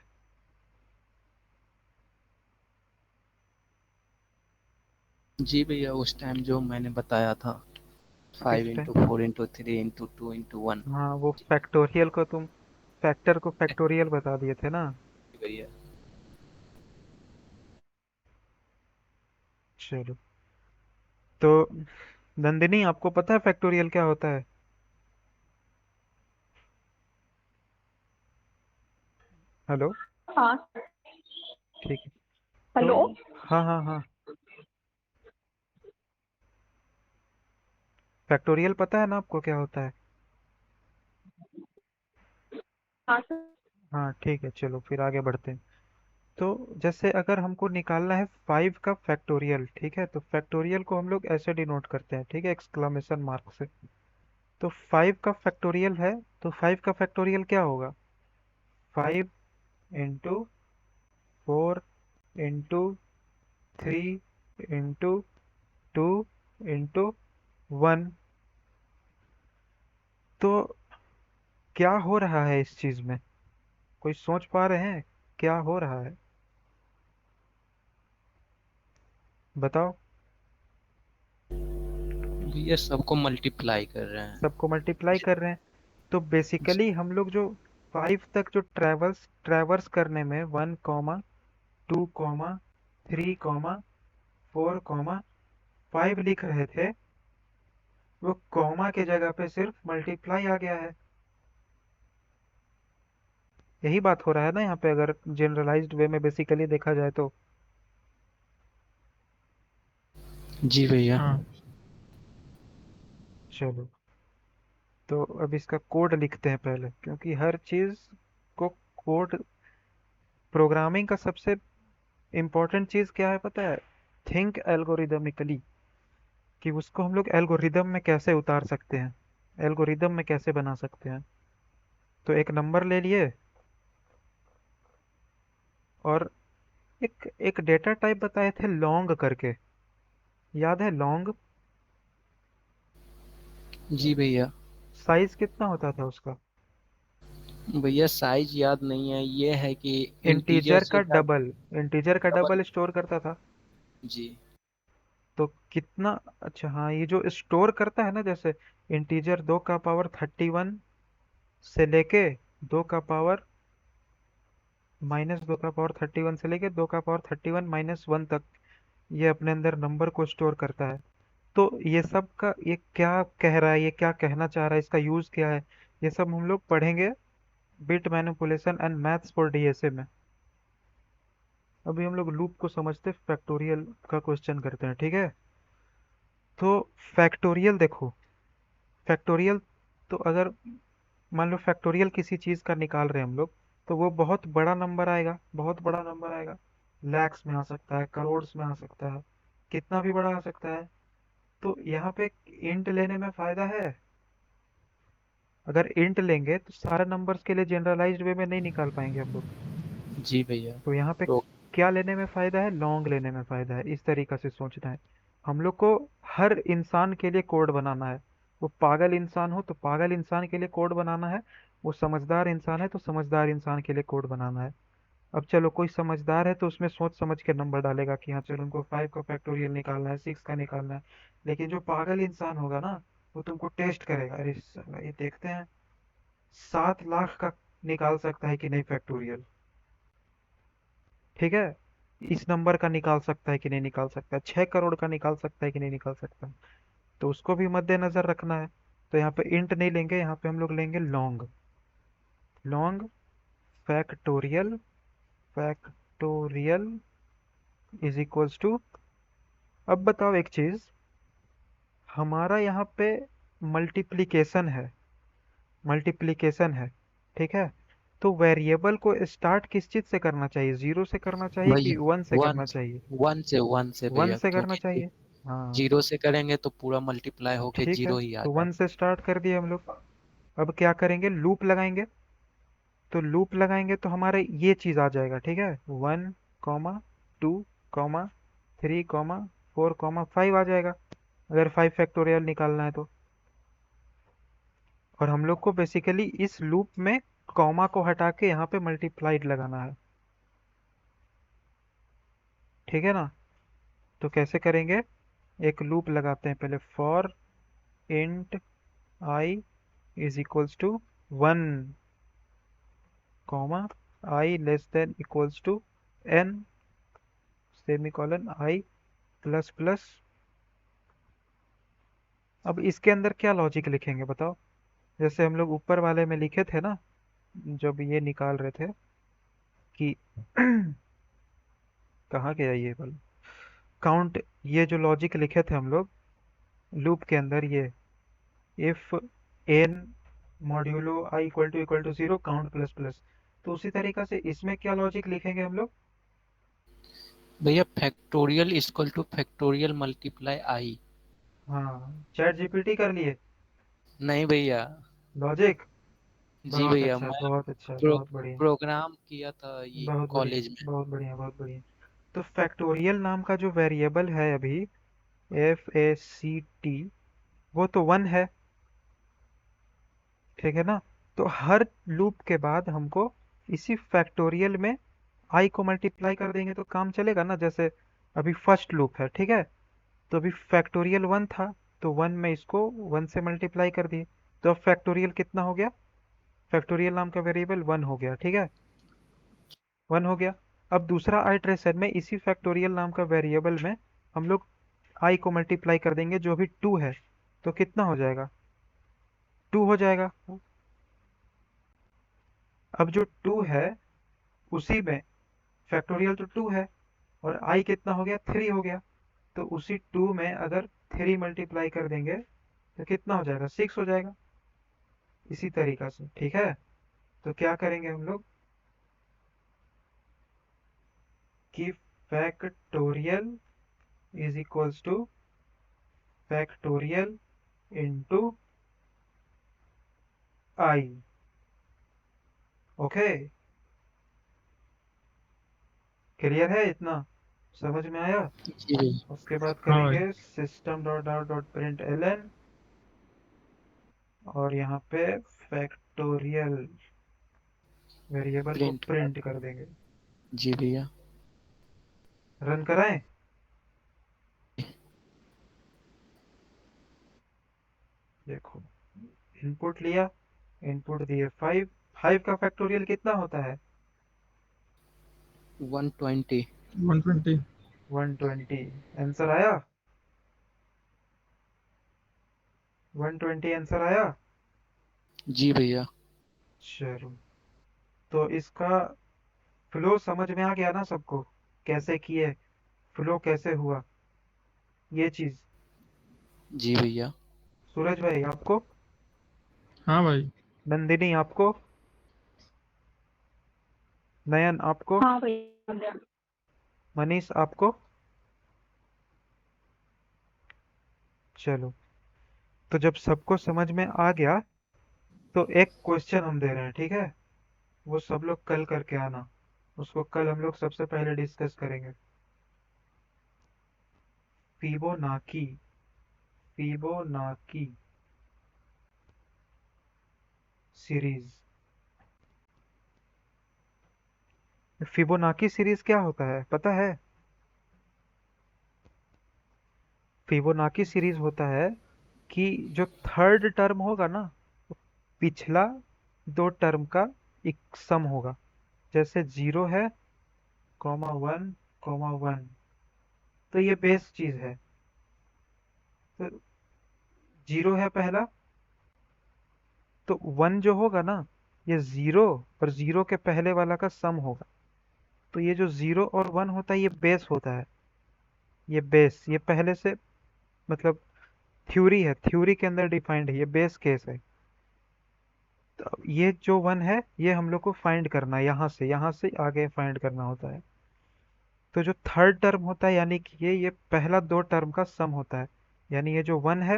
जी भैया, उस टाइम जो मैंने बताया था, किस 5 time? Into 4 into 3 into 2 into 1। हाँ वो फैक्टोरियल को तुम फैक्टर को फैक्टोरियल बता दिए थे ना। भैया चलो, तो नंदिनी आपको पता है फैक्टोरियल क्या होता है? हेलो। हाँ। ठीक है। तो हेलो। हाँ हाँ हाँ, फैक्टोरियल पता है ना आपको क्या होता है? हाँ सर। हाँ ठीक है, चलो फिर आगे बढ़ते हैं। तो जैसे अगर हमको निकालना है 5 का फैक्टोरियल, ठीक है, तो फैक्टोरियल को हम लोग ऐसे डिनोट करते हैं, ठीक है, एक्सक्लामेशन मार्क से। तो 5 का फैक्टोरियल है, तो 5 का फैक्टोरियल क्या होगा? 5 इंटू 4 इंटू 3 इंटू 2 इंटू 1। तो क्या हो रहा है इस चीज में? कोई सोच पा रहे हैं क्या हो रहा है? बताओ। भैया सबको मल्टीप्लाई कर रहे हैं। सबको मल्टीप्लाई कर रहे हैं। तो बेसिकली हम लोग जो 5 तक जो ट्रेवल्स ट्रेवर्स करने में 1, 2, 3, 4, 5 लिख रहे थे, वो कॉमा के जगह पे सिर्फ मल्टीप्लाई आ गया है। यही बात हो रहा है ना यहाँ पे, अगर जनरलाइज्ड वे में बेसिकली देखा जाए तो। जी भैया। हाँ। चलो, तो अब इसका कोड लिखते हैं पहले, क्योंकि हर चीज को कोड, प्रोग्रामिंग का सबसे इम्पोर्टेंट चीज क्या है पता है? थिंक एल्गोरिदमिकली, कि उसको हम लोग एल्गोरिदम में कैसे उतार सकते हैं, एल्गोरिदम में कैसे बना सकते हैं। तो एक नंबर ले लिए, और एक एक डेटा टाइप बताए थे लॉन्ग करके, याद है लॉन्ग? जी भैया। साइज कितना होता था उसका? भैया साइज याद नहीं है, ये है कि इंटीजर इंटीजर से का ज्यादा डबल, इंटीजर का डबल। डबल स्टोर करता था। जी। तो कितना, अच्छा हाँ, ये जो स्टोर करता है ना, जैसे इंटीजर 2 का पावर 31 से लेके 2 का पावर -2 का पावर 31 से लेके 2 का पावर 31 - 1 तक, ये अपने अंदर नंबर को स्टोर करता है। तो ये सब का ये क्या कह रहा है, ये क्या कहना चाह रहा है, इसका यूज क्या है, ये सब हम लोग पढ़ेंगे bit manipulation and maths for DSA में। अभी हम लोग लूप को समझते फैक्टोरियल का क्वेश्चन करते हैं, ठीक है। तो फैक्टोरियल देखो, फैक्टोरियल, तो अगर मान लो फैक्टोरियल किसी चीज का निकाल रहे हैं हम लोग, तो वो बहुत बड़ा नंबर आएगा, बहुत बड़ा नंबर आएगा। लैक्स में आ सकता है, करोड़ में आ सकता है, कितना भी बड़ा आ सकता है। तो यहाँ पे इंट लेने में फायदा है। अगर इंट लेंगे तो सारे नंबर्स के लिए जनरलाइज्ड वे में नहीं निकाल पाएंगे हम लोग। जी भैया। तो यहाँ पे तो क्या लेने में फायदा है? लॉन्ग लेने में फायदा है, इस तरीका से सोचना है। हम लोग को हर इंसान के लिए कोड बनाना है। वो पागल इंसान हो तो पागल इंसान के लिए कोड बनाना है, वो समझदार इंसान है तो समझदार इंसान के लिए कोड बनाना है। अब चलो, कोई समझदार है तो उसमें सोच समझ के नंबर डालेगा कि हाँ चलो उनको 5 का फैक्टोरियल निकालना है, 6 का निकालना है। लेकिन जो पागल इंसान होगा ना, वो तुमको टेस्ट करेगा, अरे साला ये देखते हैं 7 लाख का निकाल सकता है कि नहीं फैक्टोरियल, ठीक है, इस नंबर का निकाल सकता है कि नहीं निकाल सकता है, 6 करोड़ का निकाल सकता है कि नहीं निकाल सकता है। तो उसको भी मद्देनजर रखना है। तो यहाँ पे इंट नहीं लेंगे, यहाँ पे हम लोग लेंगे long, long factorial, factorial is equals to, अब बताओ एक चीज, हमारा यहाँ पे मल्टीप्लिकेशन है, मल्टीप्लिकेशन है, ठीक है। तो वेरिएबल को स्टार्ट किस चीज से करना चाहिए, जीरो से करना चाहिए कि भैया वन से वन करना चाहिए? वन से वन भैया, से करना क्योंकि चाहिए। हाँ, जीरो से करेंगे तो पूरा मल्टीप्लाई होके ठीक है, जीरो ही आ तो वन जाएगा। से स्टार्ट कर दिए हम लोग। अब क्या करेंगे, लूप लगाएंगे। तो लूप लगाएंगे तो हमारे ये चीज आ जाएगा, ठीक है। 1, 2, 3, 4, 5 आ जाएगा, अगर 5 फैक्टोरियल निकालना है तो। और हम लोग को बेसिकली इस लूप में कॉमा को हटा के यहाँ पे मल्टीप्लाइड लगाना है, ठीक है ना। तो कैसे करेंगे, एक लूप लगाते हैं पहले, for int I is equals to 1, comma I less than equals to n, semicolon I plus plus. अब इसके अंदर क्या लॉजिक लिखेंगे बताओ। जैसे हम लोग ऊपर वाले में लिखे थे ना, जब ये निकाल रहे थे कि कहाँ गया ये वाला काउंट, ये जो लॉजिक लिखे थे हम लोग लूप के अंदर, ये if N modulo I equal to zero count plus plus, तो उसी तरीका से इसमें क्या लॉजिक लिखेंगे हम लोग। भैया factorial equal to factorial multiply I. हाँ, चैट जीपीटी कर लिए नहीं भैया। लॉजिक। जी बहुत भैया, अच्छा, मैं बहुत अच्छा, प्रो, बहुत बढ़िया, प्रोग्राम किया था ये बहुत बढ़िया, कॉलेज में। बहुत बढ़िया, बहुत बढ़िया। तो फैक्टोरियल नाम का जो वेरिएबल है अभी, FACT, वो तो 1 है, ठीक है ना। तो हर लूप के बाद हमको इसी फैक्टोरियल में आई को मल्टीप्लाई कर देंगे तो काम चलेगा ना। जैसे अभी फर्स्ट लूप है, ठीक है, तो अभी फैक्टोरियल 1 था, तो 1 में इसको 1 से मल्टीप्लाई कर दिए, तो अब फैक्टोरियल कितना हो गया, फैक्टोरियल नाम का वेरिएबल 1 हो गया, ठीक है, 1 हो गया। अब दूसरा आइट्रेशन में इसी फैक्टोरियल नाम का वेरिएबल में हम लोग आई को मल्टीप्लाई कर देंगे, जो अभी 2 है, तो कितना हो जाएगा, 2 हो जाएगा। अब जो 2 है उसी में फैक्टोरियल तो 2 है, और आई कितना हो गया, 3 हो गया, तो उसी 2 में अगर 3 मल्टीप्लाई कर देंगे तो कितना हो जाएगा, 6 हो जाएगा, इसी तरीका से, ठीक है। तो क्या करेंगे हम लोग कि factorial is equals two factorial into I, okay, clear है इतना, समझ में आया। जी भैया। उसके बाद हाँ भाई। करेंगे system dot out dot print LN, और यहाँ पे फैक्टोरियल वेरिएबल को प्रिंट। प्रिंट कर देंगे। जी भैया। रन कराएं, देखो, इनपुट लिया, इनपुट दिए 5, 5 का फैक्टोरियल कितना होता है, 120। 120। 120, आंसर आया, 120 आंसर आया। जी भैया। चलो, तो इसका फ्लो समझ में आ गया ना सबको, कैसे किए, फ्लो कैसे हुआ ये चीज। जी भैया। सूरज भाई आपको, हाँ भाई। नंदिनी आपको, नयन आपको, हाँ भैया। मनीष आपको। चलो, तो जब सबको समझ में आ गया तो एक क्वेश्चन हम दे रहे हैं, ठीक है, वो सब लोग कल करके आना, उसको कल हम लोग सबसे पहले डिस्कस करेंगे। Fibonacci, Fibonacci series. Fibonacci series क्या होता है पता है, फिबोनाकी सीरीज होता है कि जो थर्ड टर्म होगा ना, वो पिछला 2 टर्म का एक सम होगा। जैसे 0 है, कॉमा 1, कॉमा 1, तो ये बेस चीज है। तो 0 है पहला, तो 1 जो होगा ना, ये 0 और 0 के पहले वाला का सम होगा। तो ये जो 0 और 1 होता है ये बेस होता है, ये बेस, ये पहले से मतलब थ्योरी है, थ्योरी के अंदर डिफाइंड है, ये बेस केस है। तो ये जो वन है ये हम लोग को फाइंड करना है, यहाँ से आगे फाइंड करना होता है। तो जो थर्ड टर्म होता है यानी कि ये पहला दो टर्म का सम होता है। यानी ये जो वन है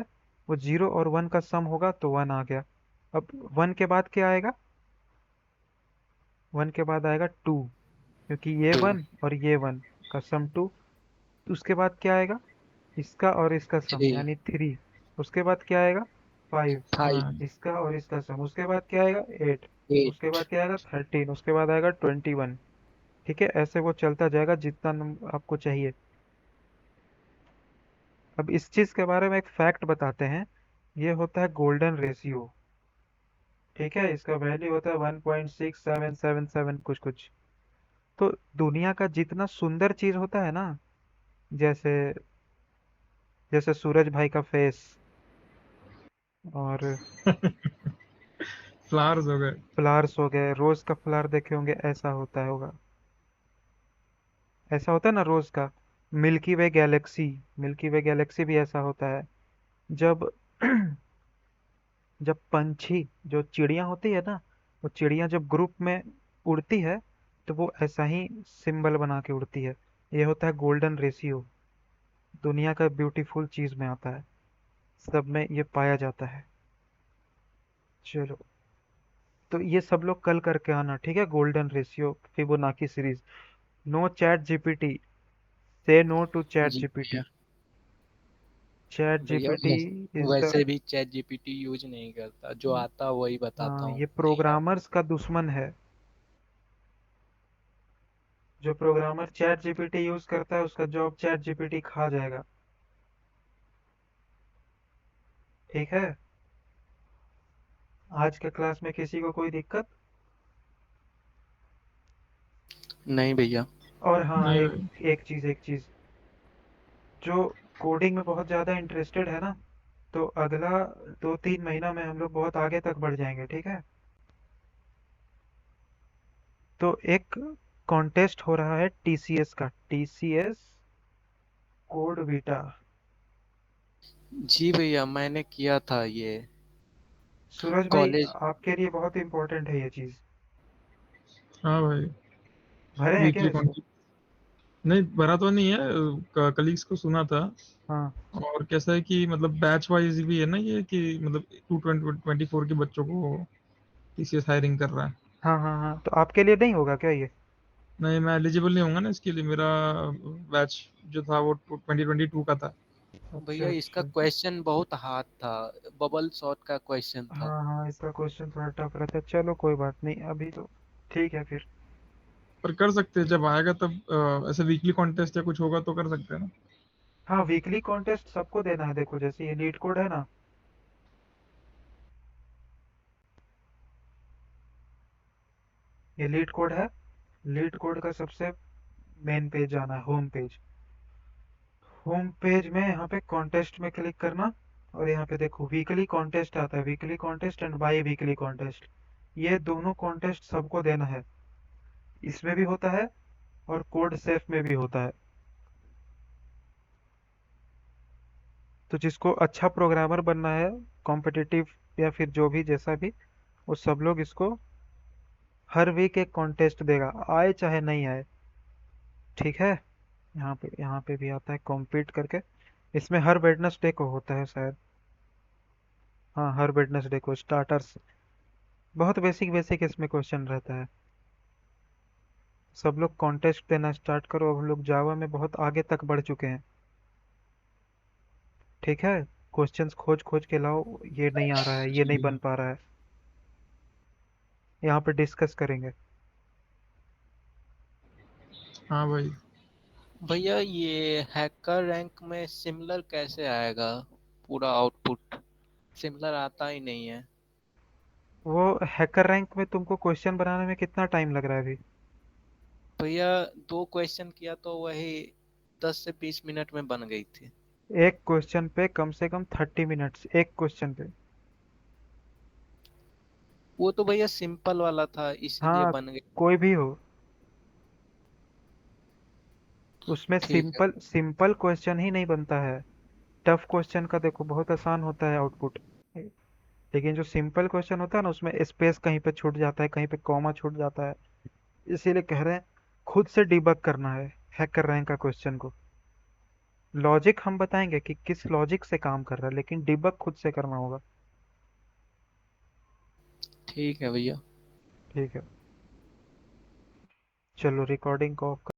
वो जीरो और वन का सम होगा तो वन आ गया। अब वन के बाद क्या आएगा? वन के बाद आएगा टू, क्योंकि ये टू, वन और ये वन का सम टू। उसके बाद क्या आएगा? इसका और इसका सम थ्री, यानी थ्री। उसके बाद क्या आएगा? फाइव। हाँ, फाइव, इसका और इसका सम। उसके बाद क्या आएगा? एट। उसके एट। बाद क्या आएगा? 13। उसके बाद आएगा 21। ठीक है, ऐसे वो चलता जाएगा जितना आपको चाहिए। अब इस चीज के बारे में एक फैक्ट बताते हैं। ये होता है गोल्डन रेशियो। ठीक है, इसका वैल्यू होता है 1.6777 कुछ कुछ। तो दुनिया का जितना सुंदर चीज होता है ना, जैसे जैसे सूरज भाई का फेस, और फ्लावर्स हो गए। फ्लावर्स हो गए, रोज का फ्लावर देखे होंगे, ऐसा होता है होगा। ऐसा होता है ना रोज का। मिल्की वे गैलेक्सी, मिल्की वे गैलेक्सी भी ऐसा होता है। जब जब पंछी, जो चिड़िया होती है ना, वो चिड़िया जब ग्रुप में उड़ती है तो वो ऐसा ही सिंबल बना के उड़ती है। ये होता है गोल्डन रेशियो। दुनिया का ब्यूटीफुल चीज में आता है, सब में ये पाया जाता है। चलो, तो ये सब लोग कल करके आना, ठीक है? Golden ratio, Fibonacci series. No chat GPT, से नो टू चैट जी भैया। जीपीटी। चैट भैया जीपीटी इज द, वैसे भी चैट जीपीटी यूज नहीं करता, जो आता वही बताता हाँ, हूँ, ये नहीं आता। प्रोग्रामर्स का दुश्मन है। जो प्रोग्रामर चैट जीपीटी यूज करता है उसका जॉब चैट जीपीटी खा जाएगा। ठीक है, आज के क्लास में किसी को कोई दिक्कत? नहीं भैया। और हाँ, नहीं एक भाई। एक चीज, जो कोडिंग में बहुत ज्यादा इंटरेस्टेड है ना, तो अगला 2-3 महीना में हम लोग बहुत आगे तक बढ़ जाएंगे, ठीक है? तो एक कॉन्टेस्ट हो रहा है टीसीएस का, टीसीएस कोड बीटा। जी भैया, मैंने किया था ये सूरज भाई, कॉलेज। आपके लिए बहुत इंपॉर्टेंट है ये चीज। हाँ भाई। भरे हैं क्या वीकली इसको? कॉन्टेस्ट नहीं भरा तो नहीं है, कलीग्स को सुना था। हाँ और कैसा है कि मतलब बैच वाइज भी है ना ये, कि मतलब 224 के बच्चों को टीसीएस हायरिंग कर रहा है। हाँ हाँ हाँ, तो आपके लिए नहीं होगा क्या ये? नहीं, मैं एलिजिबल नहीं होऊंगा ना इसके लिए। मेरा बैच जो था वो 2022 का था। भैया अच्छा इसका अच्छा। क्वेश्चन बहुत हार्ड था, बबल शॉट का क्वेश्चन था। हाँ हाँ, इसका क्वेश्चन थोड़ा टफ रहता है। चलो कोई बात नहीं, अभी तो ठीक है फिर। पर कर सकते हैं जब आएगा तब, ऐसे वीकली कॉन्टेस्ट या कुछ होगा तो कर सकते हैं ना। हाँ, वीकली कॉन्टेस्ट सबको देना है। देखो, जैसे ये लीड कोड है ना, ये लीड कोड है। लीड कोड का सबसे मेन पेज जाना है, होम पेज। होम पेज में यहाँ पे कॉन्टेस्ट में क्लिक करना, और यहाँ पे देखो वीकली कॉन्टेस्ट आता है, weekly contest and by weekly contest. ये दोनों कॉन्टेस्ट सबको देना है। इसमें भी होता है और कोड सेफ में भी होता है। तो जिसको अच्छा प्रोग्रामर बनना है, कॉम्पिटिटिव या फिर जो भी जैसा भी, वो सब लोग इसको हर वीक एक कॉन्टेस्ट देगा, आए चाहे नहीं आए। ठीक है, यहाँ पे भी आता है कॉम्पीट करके। इसमें हर वेडनेसडे को होता है शायद। हाँ, हर वेडनेसडे को स्टार्टर्स। बहुत बेसिक बेसिक इसमें क्वेश्चन रहता है। सब लोग कॉन्टेस्ट देना स्टार्ट करो, अब हम लोग जावा में बहुत आगे तक बढ़ चुके हैं। ठीक है, क्वेश्चंस खोज खोज के लाओ, ये नहीं आ रहा है, ये जी नहीं बन भैया। पा रहा है, यहाँ पे डिस्कस करेंगे। हाँ भाई। भैया ये हैकर रैंक में सिमिलर कैसे आएगा? पूरा आउटपुट सिमिलर आता ही नहीं है। वो हैकर रैंक में तुमको क्वेश्चन बनाने में कितना टाइम लग रहा है अभी? भैया 2 क्वेश्चन किया तो वही 10 से 20 मिनट में बन गई थी। एक क्वेश्चन पे कम से कम 30 मिनट्स, एक क्वेश्चन पे। वो तो भैया सिंपल वाला था इसीलिए हाँ, बन गई। कोई भी हो, उसमें ठीक है। सिंपल सिंपल क्वेश्चन ही नहीं बनता है। टफ क्वेश्चन का देखो बहुत आसान होता है आउटपुट, लेकिन जो सिंपल क्वेश्चन होता है ना उसमें स्पेस कहीं पे छूट जाता है, कहीं पे कॉमा छूट जाता है। इसीलिए कह रहे हैं खुद से डिबग करना है हैकर रैंक का क्वेश्चन को। लॉजिक हम बताएंगे कि किस लॉजिक से काम कर रहा है, लेकिन डिबग खुद से करना होगा। ठीक है भैया। ठीक है, चलो रिकॉर्डिंग को ऑफ